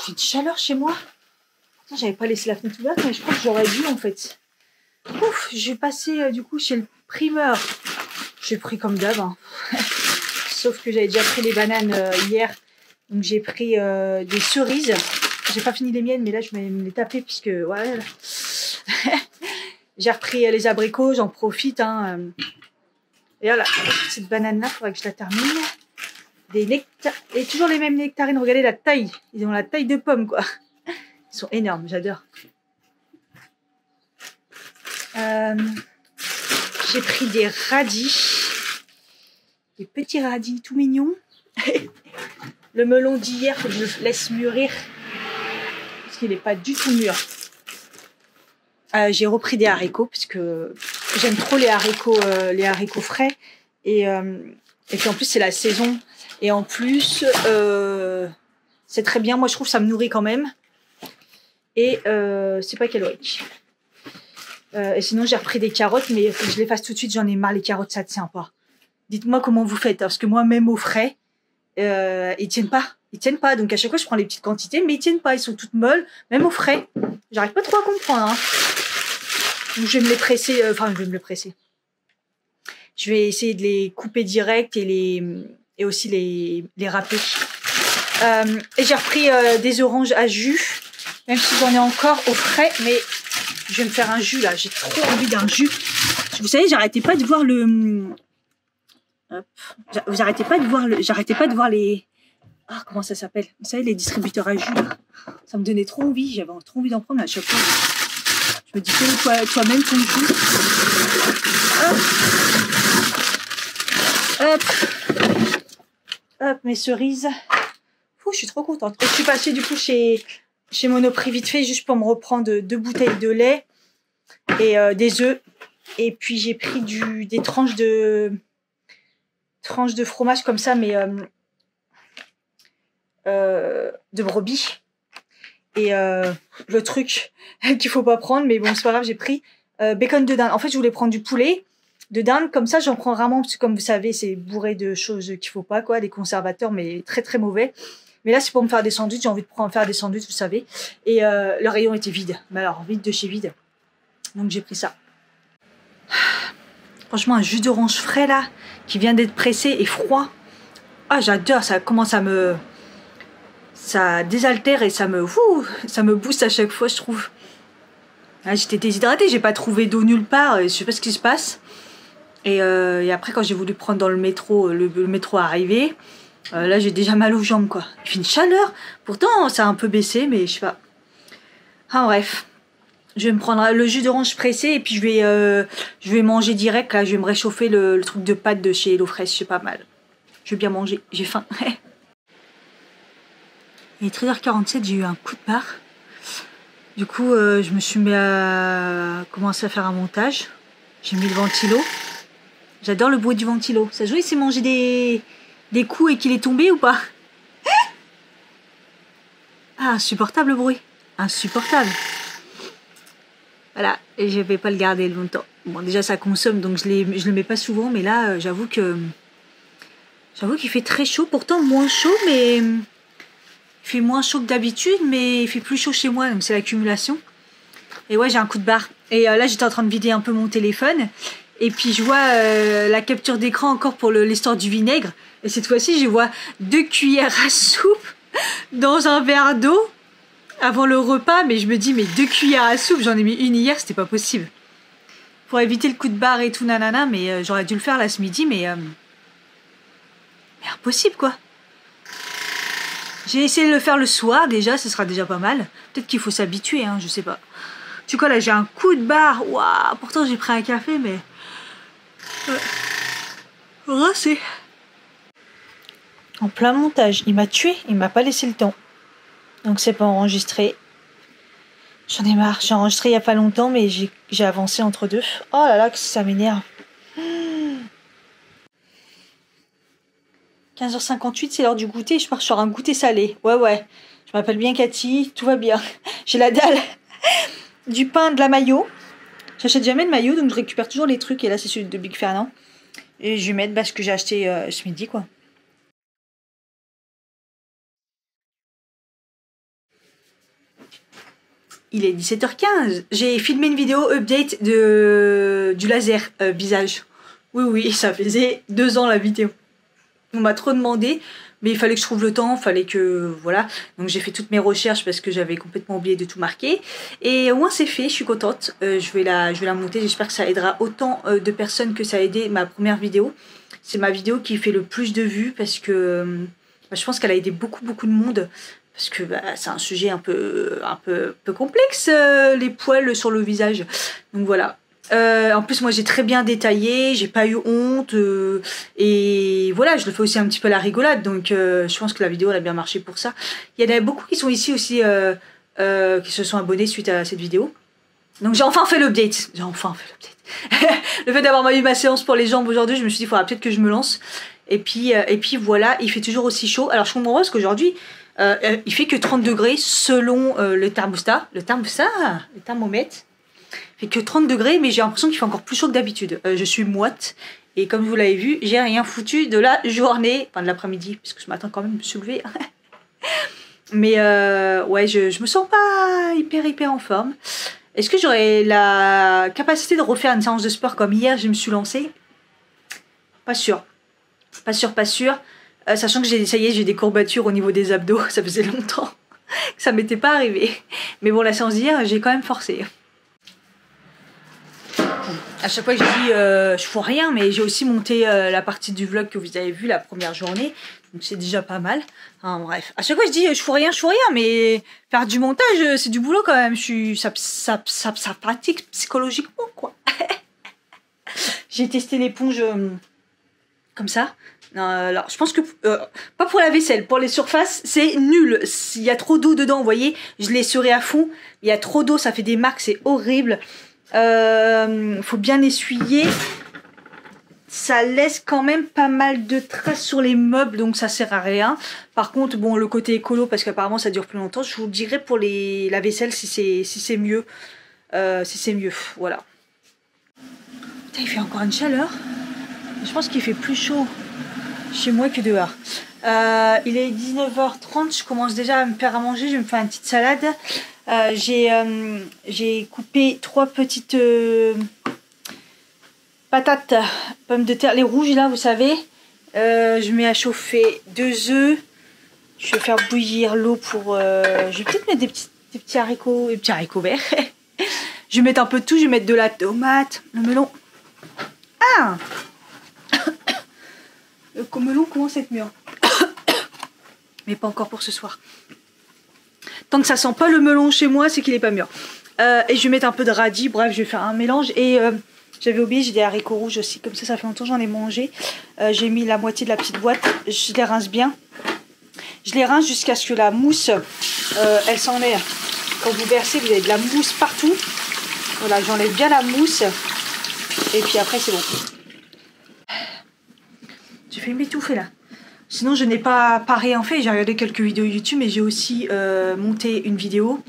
J'ai une chaleur chez moi. J'avais pas laissé la fenêtre ouverte, mais je crois que j'aurais dû en fait. Ouf, j'ai passé du coup chez le primeur. J'ai pris comme d'hab. Hein. Sauf que j'avais déjà pris les bananes hier. Donc j'ai pris des cerises. J'ai pas fini les miennes, mais là je vais me les taper puisque ouais. J'ai repris les abricots, j'en profite. Hein. Et voilà, cette banane là, il faudrait que je la termine. Des nectarines, et toujours les mêmes nectarines, regardez la taille, ils ont la taille de pomme quoi. Ils sont énormes, j'adore. J'ai pris des radis, des petits radis tout mignons. Le melon d'hier, faut que je le laisse mûrir, parce qu'il n'est pas du tout mûr. J'ai repris des haricots, parce que j'aime trop les haricots frais, et puis en plus c'est la saison. Et en plus, c'est très bien. Moi, je trouve que ça me nourrit quand même. Et c'est pas calorique. Et sinon, j'ai repris des carottes, mais il faut que je les fasse tout de suite. J'en ai marre, les carottes, ça ne tient pas. Dites-moi comment vous faites. Parce que moi, même au frais, ils tiennent pas. Ils tiennent pas. Donc, à chaque fois, je prends les petites quantités, mais ils tiennent pas. Ils sont toutes molles, même au frais. J'arrive pas trop à comprendre. Hein. Donc, je vais me les presser. Je vais me les presser. Je vais essayer de les couper direct et aussi les râper. Et j'ai repris des oranges à jus, même si j'en ai encore au frais, mais je vais me faire un jus là, j'ai trop envie d'un jus. Vous savez, j'arrêtais pas de voir Hop. Vous arrêtez pas de voir j'arrêtais pas de voir les... Ah, comment ça s'appelle? Vous savez, les distributeurs à jus, là. Ça me donnait trop envie. J'avais trop envie d'en prendre à chaque fois. Je me dis, fais toi-même ton jus. Hop. Hop. Hop, mes cerises. Ouh, je suis trop contente. Et je suis passée du coup chez Monoprix vite fait, juste pour me reprendre 2 bouteilles de lait et des œufs. Et puis j'ai pris des tranches de fromage comme ça, mais de brebis. Et le truc qu'il faut pas prendre, mais bon, c'est pas grave, j'ai pris bacon de dinde. En fait, je voulais prendre du poulet de dinde, comme ça, j'en prends rarement, parce que comme vous savez, c'est bourré de choses qu'il faut pas, quoi, des conservateurs, mais très très mauvais. Mais là, c'est pour me faire des sandwichs, j'ai envie de faire des sandwichs, vous savez. Et le rayon était vide, mais alors, vide de chez vide. Donc j'ai pris ça. Franchement, un jus d'orange frais, là, qui vient d'être pressé et froid. Ah, j'adore, ça commence à me... Ça désaltère et ça me booste à chaque fois, je trouve. Ah, j'étais déshydratée, j'ai pas trouvé d'eau nulle part, je sais pas ce qui se passe. Et après, quand j'ai voulu prendre dans le métro, le métro arrivé, là j'ai déjà mal aux jambes, quoi. Il fait une chaleur, pourtant ça a un peu baissé, mais je sais pas. Ah bref, je vais me prendre le jus d'orange pressé et puis je vais manger direct, là je vais me réchauffer le truc de pâte de chez HelloFresh, c'est pas mal. Je vais bien manger, j'ai faim. Il est 13h47, j'ai eu un coup de barre. Du coup, je me suis mis à commencer à faire un montage. J'ai mis le ventilo. J'adore le bruit du ventilo. Ça joue, il s'est mangé des coups et qu'il est tombé ou pas? Ah, insupportable le bruit. Insupportable. Voilà, et je vais pas le garder longtemps. Bon, déjà ça consomme, donc je le mets pas souvent, mais là, j'avoue qu'il fait très chaud. Pourtant, moins chaud, mais... Il fait moins chaud que d'habitude, mais il fait plus chaud chez moi, donc c'est l'accumulation. Et ouais, j'ai un coup de barre. Et là, j'étais en train de vider un peu mon téléphone. Et puis, je vois la capture d'écran encore pour l'histoire du vinaigre. Et cette fois-ci, je vois 2 cuillères à soupe dans un verre d'eau avant le repas. Mais je me dis, mais 2 cuillères à soupe, j'en ai mis une hier, c'était pas possible. Pour éviter le coup de barre et tout, nanana. Mais j'aurais dû le faire là ce midi, mais impossible, quoi. J'ai essayé de le faire le soir, déjà, ce sera déjà pas mal. Peut-être qu'il faut s'habituer, hein, je sais pas. Tu vois, là, j'ai un coup de barre. Waouh, pourtant, j'ai pris un café, mais... Rincé. En plein montage, il m'a tué, il m'a pas laissé le temps. Donc, c'est pas enregistré. J'en ai marre, j'ai enregistré il y a pas longtemps, mais j'ai avancé entre deux. Oh là là, que ça m'énerve. 15h58, c'est l'heure du goûter. Je pars sur un goûter salé. Ouais. Je m'appelle bien Cathy. Tout va bien. J'ai la dalle. Du pain, de la mayo. J'achète jamais de mayo, donc je récupère toujours les trucs. Et là, c'est celui de Big Fernand. Et je vais mettre ce que j'ai acheté ce midi, quoi. Il est 17h15. J'ai filmé une vidéo update du laser visage. Oui, ça faisait 2 ans la vidéo. On m'a trop demandé, mais il fallait que je trouve le temps, fallait que... Voilà. Donc j'ai fait toutes mes recherches parce que j'avais complètement oublié de tout marquer. Et au moins c'est fait, je suis contente. Je vais la monter, j'espère que ça aidera autant de personnes que ça a aidé ma première vidéo. C'est ma vidéo qui fait le plus de vues parce que je pense qu'elle a aidé beaucoup de monde. Parce que c'est un sujet un peu complexe, les poils sur le visage. Donc voilà. En plus, moi, j'ai très bien détaillé, j'ai pas eu honte. Et voilà, je le fais aussi un petit peu à la rigolade. Donc, je pense que la vidéo, elle a bien marché pour ça. Il y en a beaucoup qui sont ici aussi, qui se sont abonnés suite à cette vidéo. Donc, j'ai enfin fait l'update. Le fait d'avoir eu ma séance pour les jambes aujourd'hui, je me suis dit, il faudra peut-être que je me lance. Et puis voilà, il fait toujours aussi chaud. Alors, je comprends pas parce qu'aujourd'hui, il fait que 30 degrés selon le thermomètre. Il fait que 30 degrés, mais j'ai l'impression qu'il fait encore plus chaud que d'habitude. Je suis moite, et comme vous l'avez vu, j'ai rien foutu de la journée, enfin de l'après-midi, parce que ce matin quand même, je me suis levée. Mais ouais, je me sens pas hyper en forme. Est-ce que j'aurai la capacité de refaire une séance de sport comme hier, je me suis lancée? Pas sûr. Sachant que ça y est, j'ai des courbatures au niveau des abdos, ça faisait longtemps que ça m'était pas arrivé. Mais bon, la séance d'hier, j'ai quand même forcé. À chaque fois que je dis je fous rien, mais j'ai aussi monté la partie du vlog que vous avez vu la première journée. Donc c'est déjà pas mal. Enfin, bref, à chaque fois je dis je fous rien, mais faire du montage c'est du boulot quand même. Ça pratique psychologiquement quoi. J'ai testé l'éponge comme ça. Alors je pense que pas pour la vaisselle, pour les surfaces c'est nul. Il y a trop d'eau dedans, vous voyez. Je l'ai essoré à fond. Il y a trop d'eau, ça fait des marques, c'est horrible. Faut bien essuyer. Ça laisse quand même pas mal de traces sur les meubles, donc ça sert à rien. Par contre, bon, le côté écolo, parce qu'apparemment ça dure plus longtemps, je vous dirai pour la vaisselle si c'est mieux. Voilà. Putain, il fait encore une chaleur. Je pense qu'il fait plus chaud chez moi que dehors. Il est 19h30, je commence déjà à me faire à manger, je vais me faire une petite salade. J'ai coupé 3 petites patates, pommes de terre, les rouges là, vous savez. Je mets à chauffer 2 œufs. Je vais faire bouillir l'eau pour... je vais peut-être mettre des petits haricots, des petits haricots verts. Je vais mettre un peu de tout, je vais mettre de la tomate, le melon. Ah le melon commence à être mûr. Mais pas encore pour ce soir. Tant que ça sent pas le melon chez moi, c'est qu'il est pas mûr. Et je vais mettre un peu de radis. Bref, je vais faire un mélange. Et j'avais oublié, j'ai des haricots rouges aussi. Comme ça fait longtemps que j'en ai mangé. J'ai mis la moitié de la petite boîte. Je les rince bien. Je les rince jusqu'à ce que la mousse, elle s'en ait. Quand vous versez, vous avez de la mousse partout. Voilà, j'enlève bien la mousse. Et puis après, c'est bon. J'ai fait m'étouffer là. Sinon, je n'ai pas rien fait. J'ai regardé quelques vidéos YouTube, mais j'ai aussi monté une vidéo.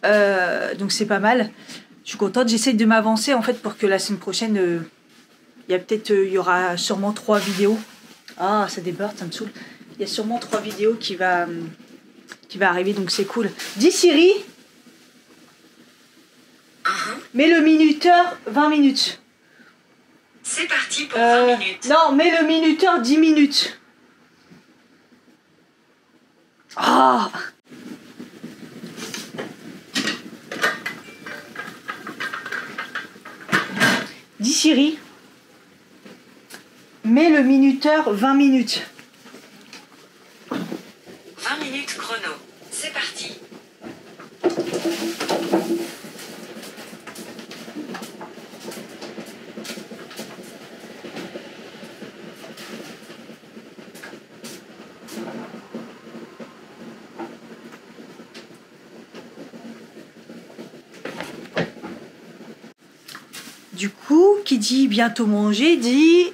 Donc c'est pas mal. Je suis contente. J'essaye de m'avancer en fait pour que la semaine prochaine, il y aura sûrement 3 vidéos. Ah, ça déborde, ça me saoule. Il y a sûrement 3 vidéos qui va arriver, donc c'est cool. Dis Siri, mets le minuteur 20 minutes. C'est parti pour 20 minutes. Non, mets le minuteur 10 minutes. Ah! Dis Siri, mets le minuteur 20 minutes. 20 minutes chrono. C'est parti. Du coup, qui dit bientôt manger, dit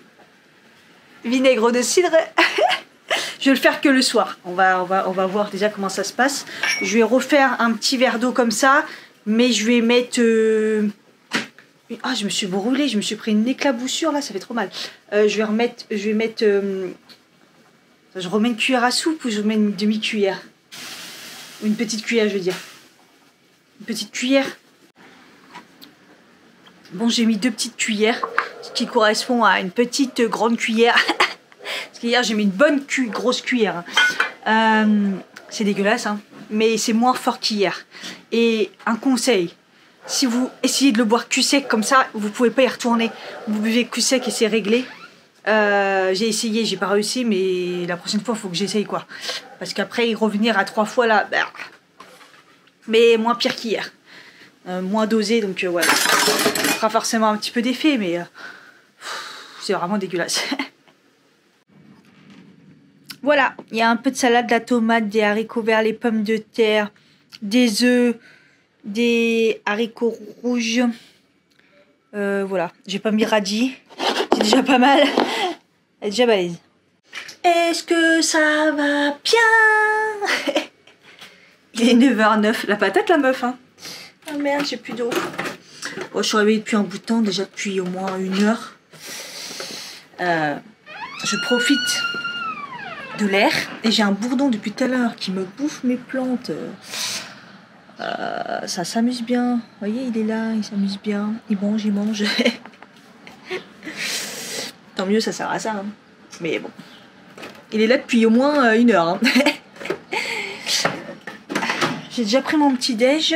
vinaigre de cidre. Je vais le faire que le soir. On va voir déjà comment ça se passe. Je vais refaire un petit verre d'eau comme ça, mais je vais mettre... Ah, je me suis brûlée, je me suis pris une éclaboussure là, ça fait trop mal. Je remets une cuillère à soupe ou je remets une demi-cuillère? Ou une petite cuillère, je veux dire. Une petite cuillère. Bon, j'ai mis 2 petites cuillères, ce qui correspond à une petite grande cuillère. Parce qu'hier, j'ai mis une bonne grosse cuillère. C'est dégueulasse, hein, mais c'est moins fort qu'hier. Et un conseil, si vous essayez de le boire cul sec comme ça, vous pouvez pas y retourner. Vous buvez cul sec et c'est réglé. J'ai essayé, j'ai pas réussi, mais la prochaine fois, il faut que j'essaye quoi. Parce qu'après, y revenir à 3 fois là, bah, mais moins pire qu'hier. Moins dosé, donc voilà. Ça fera forcément un petit peu d'effet, mais c'est vraiment dégueulasse. Voilà, il y a un peu de salade, de la tomate, des haricots verts, les pommes de terre, des œufs, des haricots rouges. Voilà, j'ai pas mis radis, c'est déjà pas mal. Elle est déjà balèze. Est-ce que ça va bien? Il est 9h09, la patate la meuf, hein. Oh merde, j'ai plus d'eau. Oh, je suis réveillée depuis un bout de temps, déjà depuis au moins 1 heure. Je profite de l'air et j'ai un bourdon depuis tout à l'heure qui me bouffe mes plantes. Ça s'amuse bien. Vous voyez, il est là, il s'amuse bien. Il mange, il mange. Tant mieux, ça sert à ça. Hein. Mais bon. Il est là depuis au moins 1 heure. Hein. J'ai déjà pris mon petit déj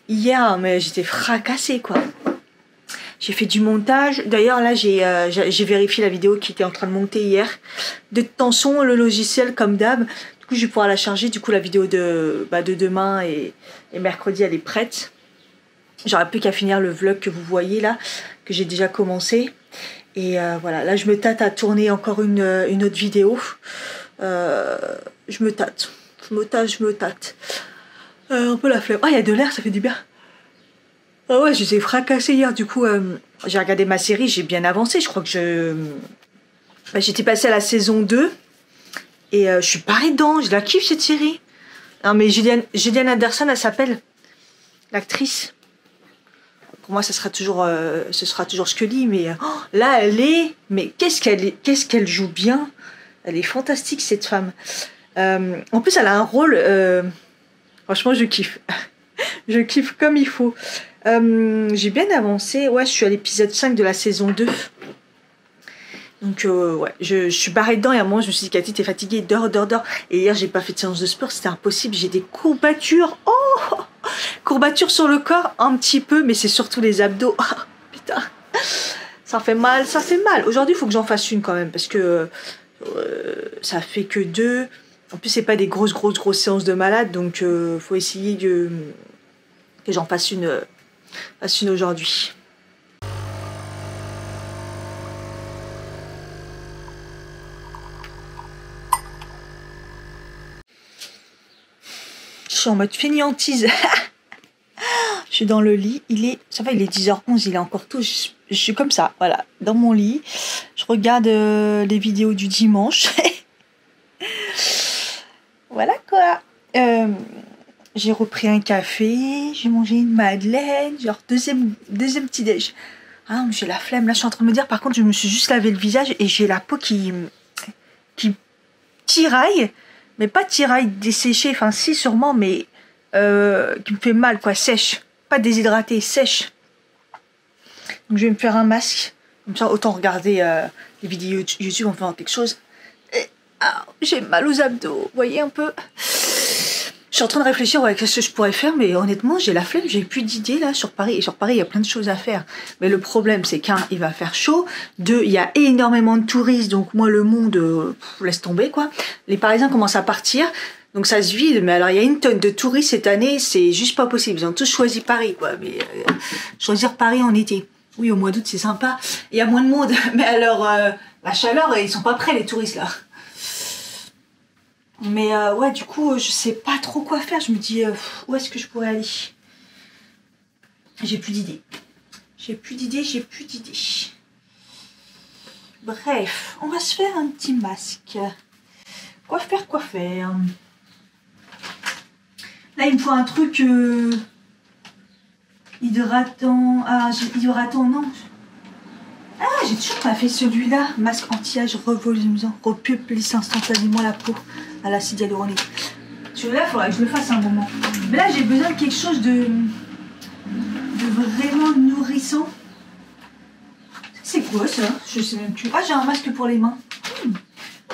hier, mais j'étais fracassée quoi. J'ai fait du montage. D'ailleurs, là, j'ai vérifié la vidéo qui était en train de monter hier. De tension, le logiciel, comme d'hab. Du coup, je vais pouvoir la charger. Du coup, la vidéo de demain et mercredi, elle est prête. J'aurai plus qu'à finir le vlog que vous voyez là, que j'ai déjà commencé. Et voilà, là, je me tâte à tourner encore une autre vidéo. Je me tâte. Je me tâte. Un peu la flemme. Ah, il y a de l'air, ça fait du bien. Ah ouais, je les ai fracassés hier. Du coup, j'ai regardé ma série, j'ai bien avancé. Je crois que j'étais passée à la saison 2. Et je suis pas dedans. Je la kiffe, cette série. Non, mais Gillian Anderson, elle s'appelle. L'actrice. Pour moi, ce sera toujours Scully. Mais là, elle est... Mais qu'est-ce qu'elle joue bien. Elle est fantastique, cette femme. En plus, elle a un rôle... franchement, je kiffe. Je kiffe comme il faut. J'ai bien avancé. Ouais, je suis à l'épisode 5 de la saison 2. Donc, ouais, je suis barrée dedans. Et à un moment, je me suis dit, Cathy, t'es fatiguée. Dors. Et hier, j'ai pas fait de séance de sport. C'était impossible. J'ai des courbatures. Oh, courbatures sur le corps, un petit peu. Mais c'est surtout les abdos. Oh, putain. Ça fait mal. Aujourd'hui, il faut que j'en fasse une quand même. Parce que ça fait que 2. En plus, c'est pas des grosses séances de malade. Donc, faut essayer que j'en fasse une aujourd'hui. Je suis en mode fainéantise. Je suis dans le lit. Ça va, il est 10h11, il est encore tôt. Je suis comme ça, voilà, dans mon lit. Je regarde les vidéos du dimanche. Voilà quoi. J'ai repris un café, j'ai mangé une madeleine, genre deuxième petit déj. Ah, j'ai la flemme. Là, je suis en train de me dire, par contre, je me suis juste lavé le visage et j'ai la peau qui tiraille, mais pas tiraille desséchée, enfin si sûrement, mais qui me fait mal, quoi, sèche. Pas déshydratée, sèche. Donc je vais me faire un masque. Comme ça, autant regarder les vidéos YouTube en faisant quelque chose. Et j'ai mal aux abdos, vous voyez un peu. Je suis en train de réfléchir à ce que je pourrais faire, mais honnêtement, j'ai la flemme, j'ai plus d'idées là sur Paris. Et sur Paris, il y a plein de choses à faire. Mais le problème, c'est qu'un, il va faire chaud. Deux, il y a énormément de touristes, donc moi, le monde, laisse tomber, quoi. Les Parisiens commencent à partir, donc ça se vide. Mais alors, il y a une tonne de touristes cette année, c'est juste pas possible. Ils ont tous choisi Paris, quoi. Mais choisir Paris en été. Oui, au mois d'août, c'est sympa. Il y a moins de monde. Mais alors, la chaleur, ils sont pas prêts, les touristes, là. Mais ouais, du coup, je sais pas trop quoi faire. Je me dis, où est-ce que je pourrais aller? J'ai plus d'idées. Bref, on va se faire un petit masque. Quoi faire? Là, il me faut un truc hydratant. Ah, hydratant, non. Ah, j'ai toujours pas fait celui-là. Masque anti-âge revolumisant, repulse instantanément la peau à l'acide hyaluronique. Celui-là, il faudrait que je le fasse un moment. Mais là, j'ai besoin de quelque chose de vraiment nourrissant. C'est quoi ça? Je sais même plus. Ah, j'ai un masque pour les mains.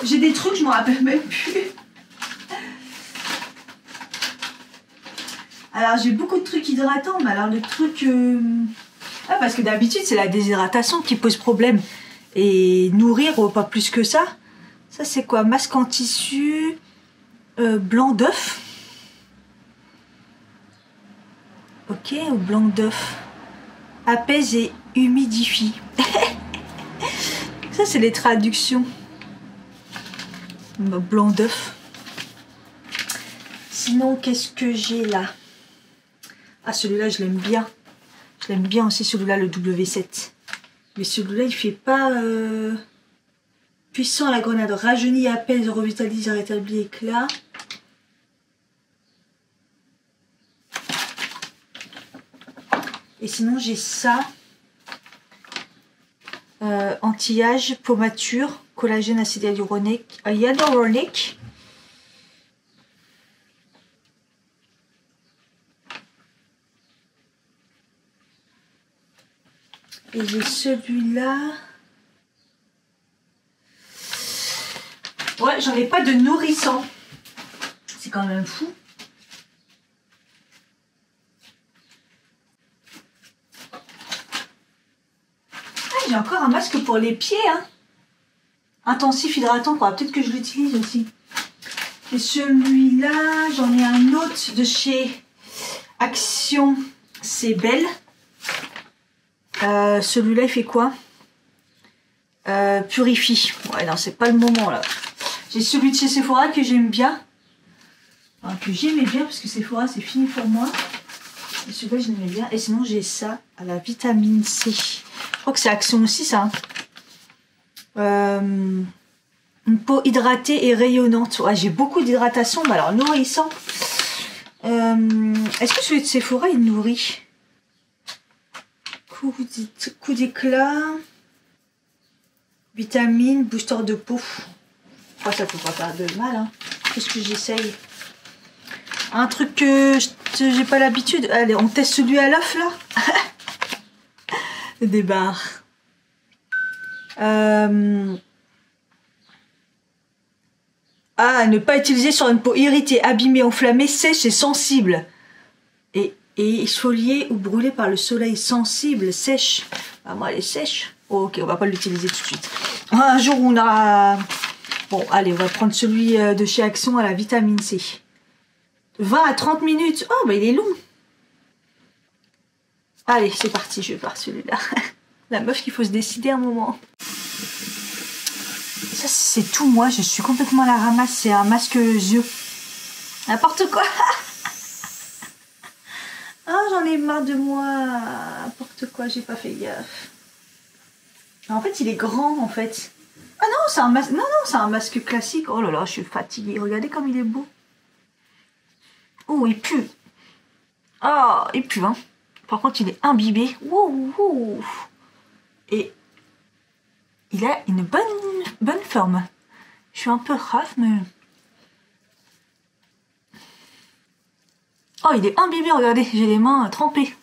J'ai des trucs, je me rappelle même plus. Alors, j'ai beaucoup de trucs hydratants, mais alors le truc... Ah, parce que d'habitude, c'est la déshydratation qui pose problème. Et nourrir, pas plus que ça. Ça, c'est quoi? Masque en tissu, blanc d'œuf. Ok, ou blanc d'œuf. Apaise et humidifie. Ça, c'est les traductions. Blanc d'œuf. Sinon, qu'est-ce que j'ai là? Ah, celui-là, je l'aime bien. Je l'aime bien aussi, celui-là, le W7. Mais celui-là, il fait pas... Puissant à la grenade. Rajeunit, apaise, revitalise, rétablit, éclat. Et sinon, j'ai ça. Anti-âge, pommature, collagène, acide hyaluronique. Et j'ai celui-là. Ouais, j'en ai pas de nourrissant. C'est quand même fou. j'ai encore un masque pour les pieds, hein. Intensif hydratant, quoi. Peut-être que je l'utilise aussi. Et celui-là, j'en ai un autre de chez Action, c'est Belle. Celui-là, il fait quoi? Purifie. Ouais, non, c'est pas le moment, là. J'ai celui de chez Sephora que j'aime bien. Enfin, que j'aimais bien, parce que Sephora, c'est fini pour moi. Et celui-là, je l'aimais bien. Et sinon, j'ai ça, à la vitamine C. Je crois que c'est Action aussi, ça. Une peau hydratée et rayonnante. Ouais, j'ai beaucoup d'hydratation, mais alors nourrissant. Est-ce que celui de Sephora, il nourrit? Coup d'éclat. Vitamine, booster de peau. Oh, ça peut pas faire de mal, hein. Qu'est-ce que j'essaye? Un truc que j'ai pas l'habitude. Allez, on teste celui à l'œuf, là. Des barres. Ah, ne pas utiliser sur une peau irritée, abîmée, enflammée, sèche et sensible. Et exfoliée ou brûlée par le soleil, sensible, sèche. Ah, moi, elle est sèche. Oh, ok, on va pas l'utiliser tout de suite. Un jour où on a... Bon, allez, on va prendre celui de chez Action à la vitamine C. 20 à 30 minutes. Oh, bah il est long. Allez, c'est parti, je vais voir celui-là. La meuf qu'il faut se décider un moment. Ça, c'est tout moi. Je suis complètement à la ramasse. C'est un masque yeux. N'importe quoi. Ah, oh, j'en ai marre de moi. N'importe quoi, j'ai pas fait gaffe. En fait, il est grand, en fait. Ah non, c'est un masque. Non, non, c'est un masque classique. Oh là là, je suis fatiguée. Regardez comme il est beau. Oh, il pue. Oh, il pue, hein. Par contre, il est imbibé. Wouh, wouh. Et il a une bonne forme. Je suis un peu raf, mais... Oh, il est imbibé, regardez. J'ai les mains trempées.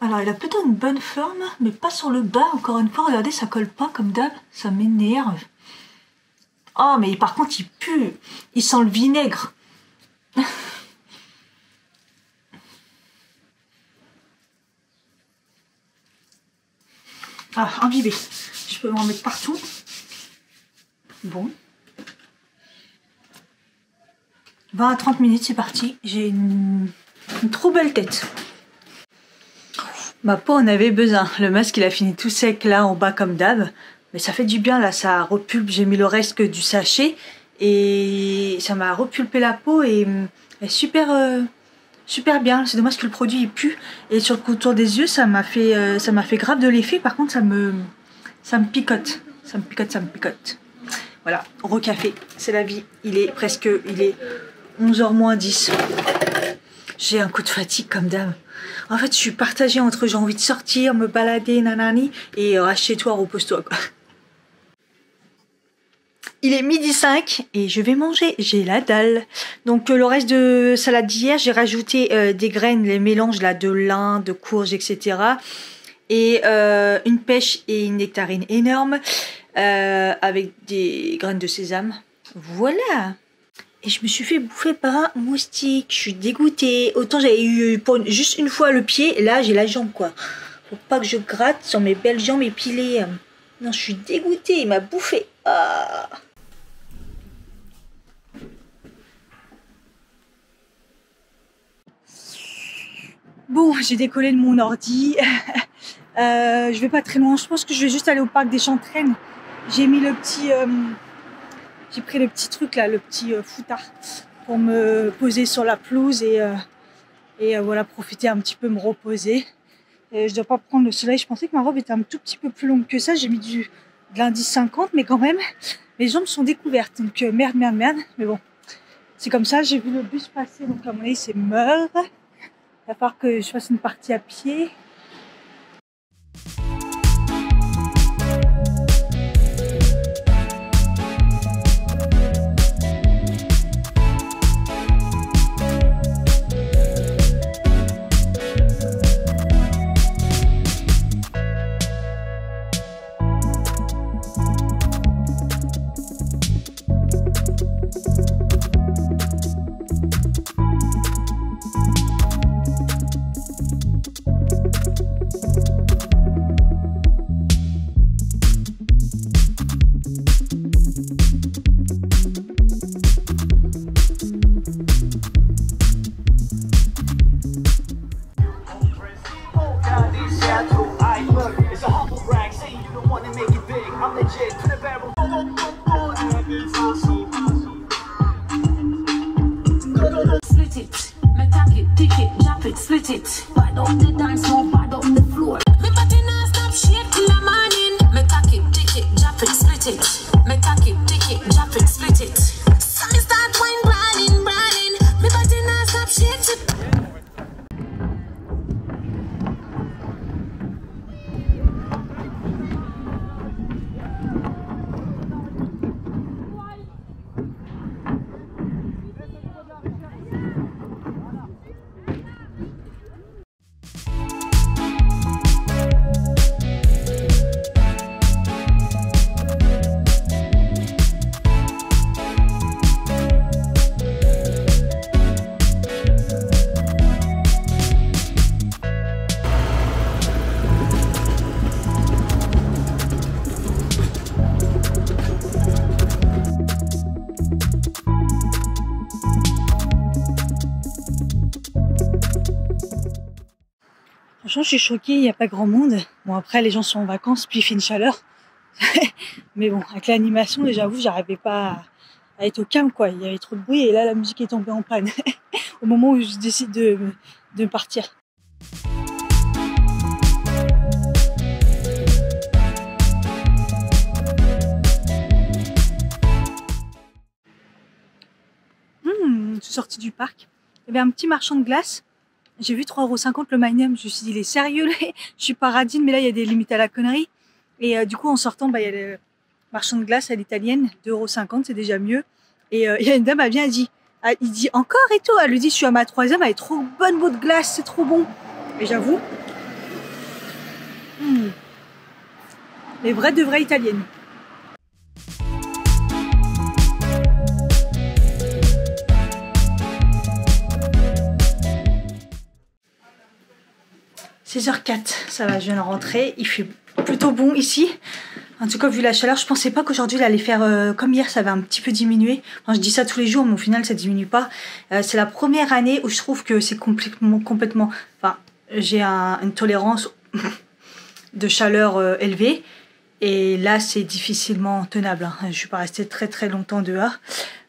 Alors, il a plutôt une bonne forme, mais pas sur le bas. Encore une fois, regardez, ça colle pas comme d'hab. Ça m'énerve. Oh, mais par contre, il pue. Il sent le vinaigre. Ah, imbibé. Je peux m'en mettre partout. Bon. 20 à 30 minutes, c'est parti. J'ai une trop belle tête. Ma peau en avait besoin. Le masque, il a fini tout sec là, en bas comme d'hab. Mais ça fait du bien, là, ça repulpe. J'ai mis le reste que du sachet. Et ça m'a repulpé la peau et super, super bien. C'est dommage que le produit il pue. Et sur le contour des yeux, ça m'a fait grave de l'effet. Par contre, ça me picote. Ça me picote. Voilà, recafé, c'est la vie. Il est 11h moins 10. J'ai un coup de fatigue comme d'hab. En fait, je suis partagée entre j'ai envie de sortir, me balader, nanani, et reste chez toi, repose-toi, quoi. Il est 12h05 et je vais manger, j'ai la dalle. Donc le reste de salade d'hier, j'ai rajouté des graines, les mélanges là de lin, de courge, etc. Et une pêche et une nectarine énorme avec des graines de sésame. Voilà. Et je me suis fait bouffer par un moustique. Je suis dégoûtée. Autant j'avais eu juste une fois le pied, là j'ai la jambe, quoi. Faut pas que je gratte sur mes belles jambes épilées. Non, je suis dégoûtée, il m'a bouffé. Ah. Bon, j'ai décollé de mon ordi. Je vais pas très loin. Je pense que je vais juste aller au parc des Chantraines. J'ai mis le petit... j'ai pris le petit truc là, le petit foutard pour me poser sur la pelouse et voilà, profiter un petit peu, me reposer. Et je dois pas prendre le soleil. Je pensais que ma robe était un tout petit peu plus longue que ça. J'ai mis de l'indice 50, mais quand même, les jambes sont découvertes. Donc merde. Mais bon, c'est comme ça. J'ai vu le bus passer, donc à mon avis, c'est mort. Il va falloir que je fasse une partie à pied. Split it, me tag it, tick it, drop it, split it. Bad up the dance floor, bad up the floor. Me body not stop shake till the morning. Me tag it, tick it, drop it, split it. Me tag it, tick it, drop it, split it. So me start wine brawling, brawling. Me body not stop shake till. Franchement, je suis choquée, il n'y a pas grand monde. Bon, après, les gens sont en vacances, puis il fait une chaleur. Mais bon, avec l'animation, j'avoue, j'arrivais pas à être au calme, quoi. Il y avait trop de bruit et là, la musique est tombée en panne. Au moment où je décide de partir. Je suis sortie du parc. Il y avait un petit marchand de glace. J'ai vu 3,50 € le Magnum. Je me suis dit, il est sérieux, là. Je suis pas radine, mais là, il y a des limites à la connerie. Et du coup, en sortant, il y a le marchand de glace à l'italienne, 2,50 €, c'est déjà mieux. Et il y a une dame, elle vient, elle dit, il dit encore et tout. Elle lui dit, je suis à ma 3e, elle est trop bonne, votre glace, c'est trop bon. Et j'avoue, les vraies de vraies italiennes. « 16h04, ça va, je viens de rentrer, il fait plutôt bon ici. En tout cas, vu la chaleur, je pensais pas qu'aujourd'hui il allait faire comme hier, ça va un petit peu diminuer. Enfin, je dis ça tous les jours, mais au final, ça diminue pas. C'est la première année où je trouve que c'est complètement... Enfin, j'ai une tolérance de chaleur élevée. Et là, c'est difficilement tenable. Hein. Je suis pas restée très très longtemps dehors.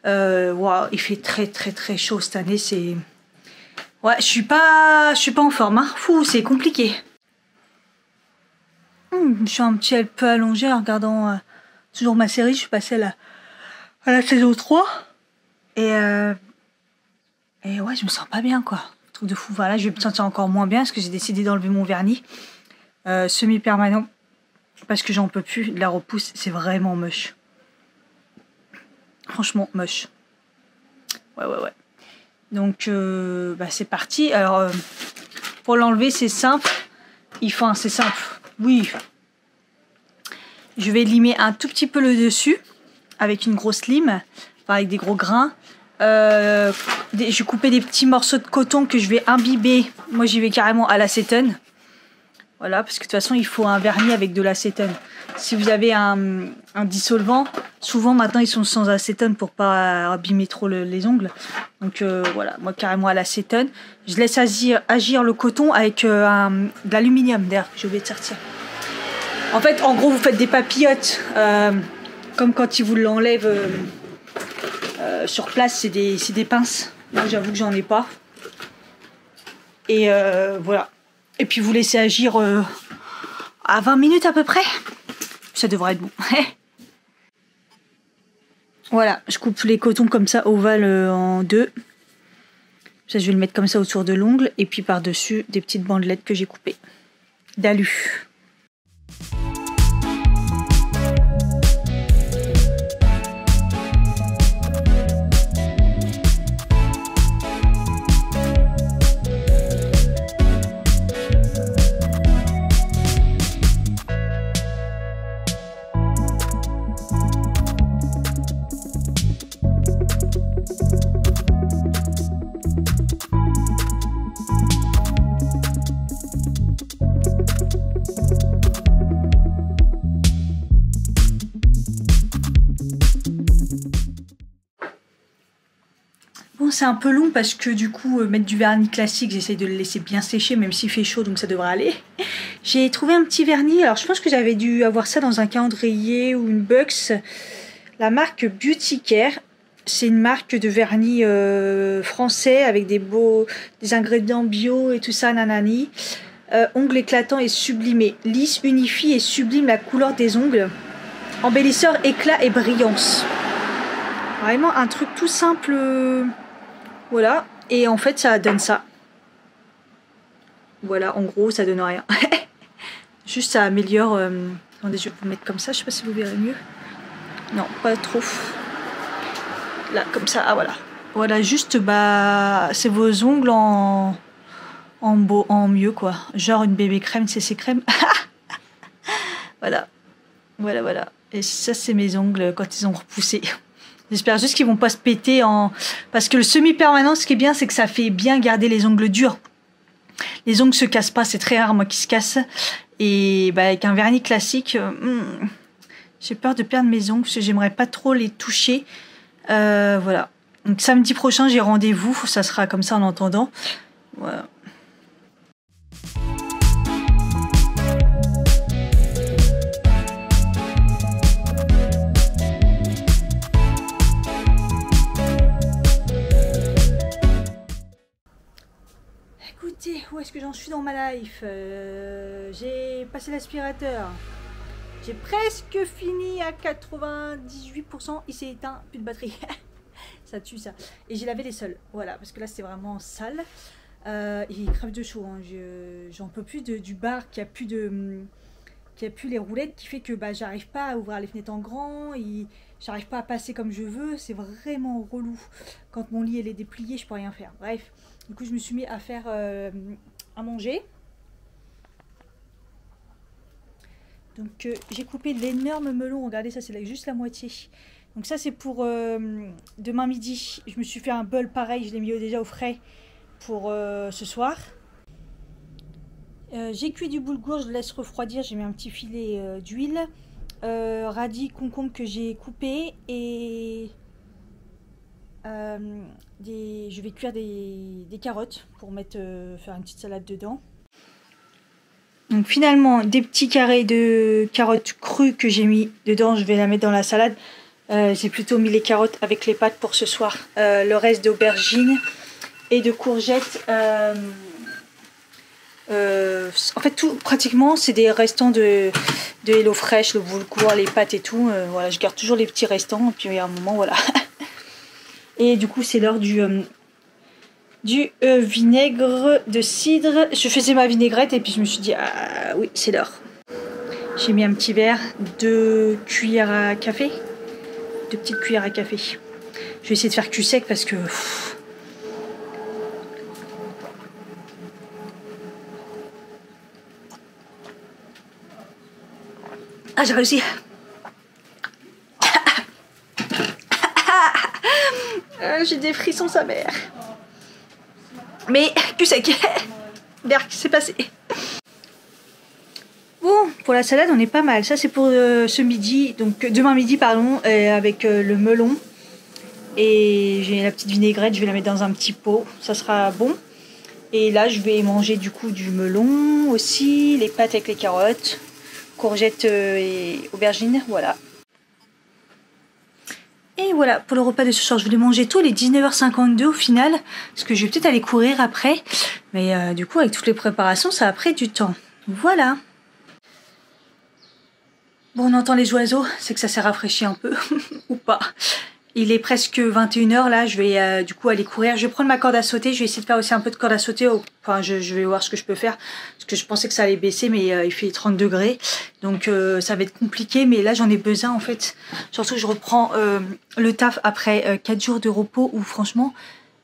Wow, il fait très chaud cette année, c'est... Ouais, je suis pas en forme, hein. Fou, c'est compliqué. Je suis un petit peu allongée en regardant toujours ma série. Je suis passée à la saison 3. Et ouais, je me sens pas bien, quoi. Truc de fou. Voilà, je vais me sentir encore moins bien parce que j'ai décidé d'enlever mon vernis semi-permanent. Parce que j'en peux plus. De la repousse, c'est vraiment moche. Franchement, moche. Ouais. Donc, c'est parti. Alors, pour l'enlever, c'est simple. Enfin, c'est simple. Oui. Je vais limer un tout petit peu le dessus avec une grosse lime, enfin avec des gros grains. Je vais couper des petits morceaux de coton que je vais imbiber. Moi, j'y vais carrément à l'acétone. Voilà, parce que de toute façon, il faut un vernis avec de l'acétone. Si vous avez un dissolvant, souvent maintenant ils sont sans acétone pour pas abîmer trop les ongles. Donc voilà, moi carrément à l'acétone. Je laisse agir le coton avec de l'aluminium d'ailleurs que je vais sortir. En fait, en gros, vous faites des papillotes comme quand ils vous l'enlèvent sur place, c'est des pinces. Moi, j'avoue que j'en ai pas. Et voilà. Et puis vous laissez agir à 20 minutes à peu près. Ça devrait être bon. Voilà, je coupe les cotons comme ça, ovales en deux. Ça, je vais le mettre comme ça autour de l'ongle. Et puis par-dessus, des petites bandelettes que j'ai coupées. D'alu. c'est un peu long parce que du coup, mettre du vernis classique, j'essaye de le laisser bien sécher, même s'il fait chaud, donc ça devrait aller. J'ai trouvé un petit vernis, alors je pense que j'avais dû avoir ça dans un calendrier ou une box. La marque Beauty Care, c'est une marque de vernis français avec des ingrédients bio et tout ça, nanani. Ongles éclatants et sublimés. Lisse, unifie et sublime la couleur des ongles. Embellisseur, éclat et brillance. Vraiment un truc tout simple. Voilà. Et en fait, ça donne ça. Voilà, en gros, ça donne rien. Juste, ça améliore. Attendez, je vais vous mettre comme ça. Je sais pas si vous verrez mieux. Non, pas trop. Là, comme ça. Ah, voilà. Voilà, juste, bah, c'est vos ongles en mieux, quoi. Genre une bébé crème, CC crème. Voilà. Voilà, voilà. Et ça, c'est mes ongles quand ils ont repoussé. J'espère juste qu'ils vont pas se péter en... Parce que le semi-permanent, ce qui est bien, c'est que ça fait bien garder les ongles durs. Les ongles se cassent pas, c'est très rare, moi, qui se cassent. Et bah, avec un vernis classique, j'ai peur de perdre mes ongles, parce que j'aimerais pas trop les toucher. Voilà. Donc samedi prochain, j'ai rendez-vous, ça sera comme ça en entendant. Voilà. Écoutez, où est-ce que j'en suis dans ma life? J'ai passé l'aspirateur. J'ai presque fini à 98%. Il s'est éteint, plus de batterie. Ça tue ça. Et j'ai lavé les sols. Voilà, parce que là c'est vraiment sale. Il crève de chaud. Hein. J'en peux plus du bar qui a plus les roulettes, qui fait que bah, j'arrive pas à ouvrir les fenêtres en grand. J'arrive pas à passer comme je veux. C'est vraiment relou. Quand mon lit elle est déplié, je peux rien faire. Bref. Du coup, je me suis mis à faire à manger. Donc, j'ai coupé de l'énorme melon. Regardez, ça, c'est juste la moitié. Donc, ça, c'est pour demain midi. Je me suis fait un bol pareil. Je l'ai mis déjà au frais pour ce soir. J'ai cuit du boulgour. Je le laisse refroidir. J'ai mis un petit filet d'huile. Radis, concombre que j'ai coupé. Et... je vais cuire des carottes pour faire une petite salade dedans. Donc finalement, des petits carrés de carottes crues que j'ai mis dedans, je vais la mettre dans la salade. J'ai plutôt mis les carottes avec les pâtes pour ce soir. Le reste d'aubergines et de courgettes. En fait, tout pratiquement, c'est des restants de Hello Fresh, le boulgour, les pâtes et tout. Voilà, je garde toujours les petits restants. Et puis à un moment, voilà. Et du coup, c'est l'heure du vinaigre de cidre. Je faisais ma vinaigrette et puis je me suis dit, ah oui, c'est l'heure. J'ai mis un petit verre, 2 cuillères à café. 2 petites cuillères à café. Je vais essayer de faire cul sec parce que... Ah, j'ai réussi. J'ai des frissons sa mère. Mais cul sec. Berk, c'est passé. Bon, pour la salade, on est pas mal. Ça, c'est pour ce midi. Donc, demain midi, pardon, avec le melon. Et j'ai la petite vinaigrette. Je vais la mettre dans un petit pot. Ça sera bon. Et là, je vais manger du coup du melon aussi. Les pâtes avec les carottes. Courgettes et aubergines. Voilà. Et voilà, pour le repas de ce soir, je voulais manger tôt, les 19h52 au final, parce que je vais peut-être aller courir après. Mais du coup, avec toutes les préparations, ça a pris du temps. Voilà. Bon, on entend les oiseaux, c'est que ça s'est rafraîchi un peu, ou pas. Il est presque 21h là, je vais du coup aller courir. Je vais prendre ma corde à sauter, je vais essayer de faire aussi un peu de corde à sauter. Enfin, je vais voir ce que je peux faire, parce que je pensais que ça allait baisser, mais il fait 30 degrés. Donc ça va être compliqué, mais là j'en ai besoin en fait. Surtout que je reprends le taf après 4 jours de repos où franchement,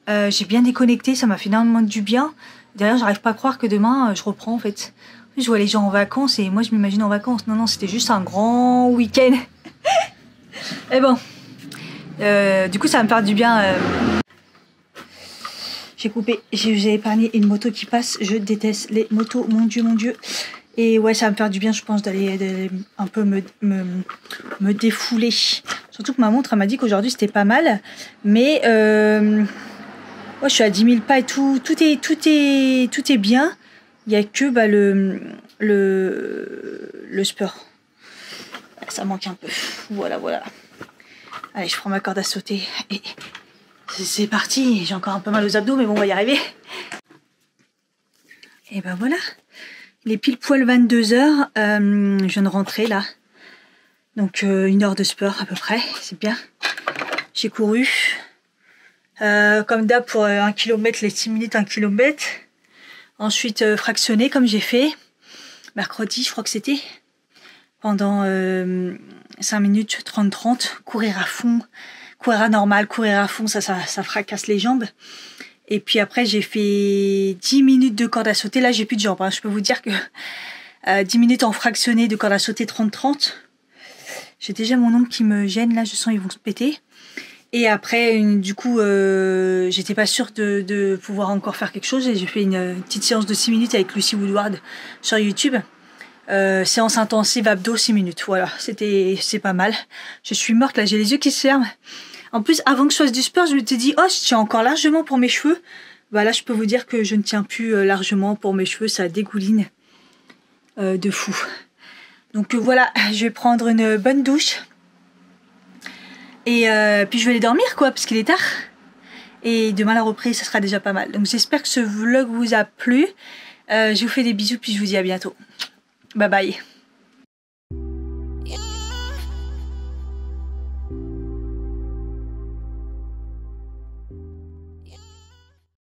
j'ai bien déconnecté, ça m'a fait énormément du bien. D'ailleurs, j'arrive pas à croire que demain je reprends en fait. Je vois les gens en vacances et moi je m'imagine en vacances. Non, non, c'était juste un grand week-end. Et bon... du coup ça va me faire du bien. J'ai coupé, j'ai épargné une moto qui passe. Je déteste les motos, mon dieu, mon dieu. Et ouais, ça va me faire du bien, je pense, d'aller un peu me défouler. Surtout que ma montre, elle m'a dit qu'aujourd'hui c'était pas mal. Mais Ouais, je suis à 10 000 pas et tout est bien. Il n'y a que bah, le sport. Ça manque un peu. Voilà. Allez, je prends ma corde à sauter et c'est parti. J'ai encore un peu mal aux abdos, mais bon, on va y arriver. Et ben voilà. Il est pile poil 22h. Je viens de rentrer là. Donc 1 heure de sport à peu près. C'est bien. J'ai couru. Comme d'hab pour 1 km, les 6 minutes 1 km. Ensuite fractionné comme j'ai fait. Mercredi, je crois que c'était. Pendant 5 minutes 30-30. Courir à fond. Courir à normal, courir à fond, ça fracasse les jambes. Et puis après, j'ai fait 10 minutes de corde à sauter. Là, j'ai plus de jambes. Hein. Je peux vous dire que 10 minutes en fractionné de corde à sauter 30-30. J'ai déjà mon ongle qui me gêne. Là, je sens qu'ils vont se péter. Et après, du coup, j'étais pas sûre de pouvoir encore faire quelque chose. Et j'ai fait une petite séance de 6 minutes avec Lucy Woodward sur YouTube. Séance intensive abdos 6 minutes. Voilà, c'est pas mal. Je suis morte là, j'ai les yeux qui se ferment. En plus, avant que je fasse du sport, je me suis dit, oh, je tiens encore largement pour mes cheveux. Bah là, je peux vous dire que je ne tiens plus largement pour mes cheveux, ça dégouline de fou. Donc voilà, je vais prendre une bonne douche. Et puis je vais aller dormir quoi, parce qu'il est tard. Et demain la reprise, ça sera déjà pas mal. Donc j'espère que ce vlog vous a plu. Je vous fais des bisous, puis je vous dis à bientôt. Bye bye.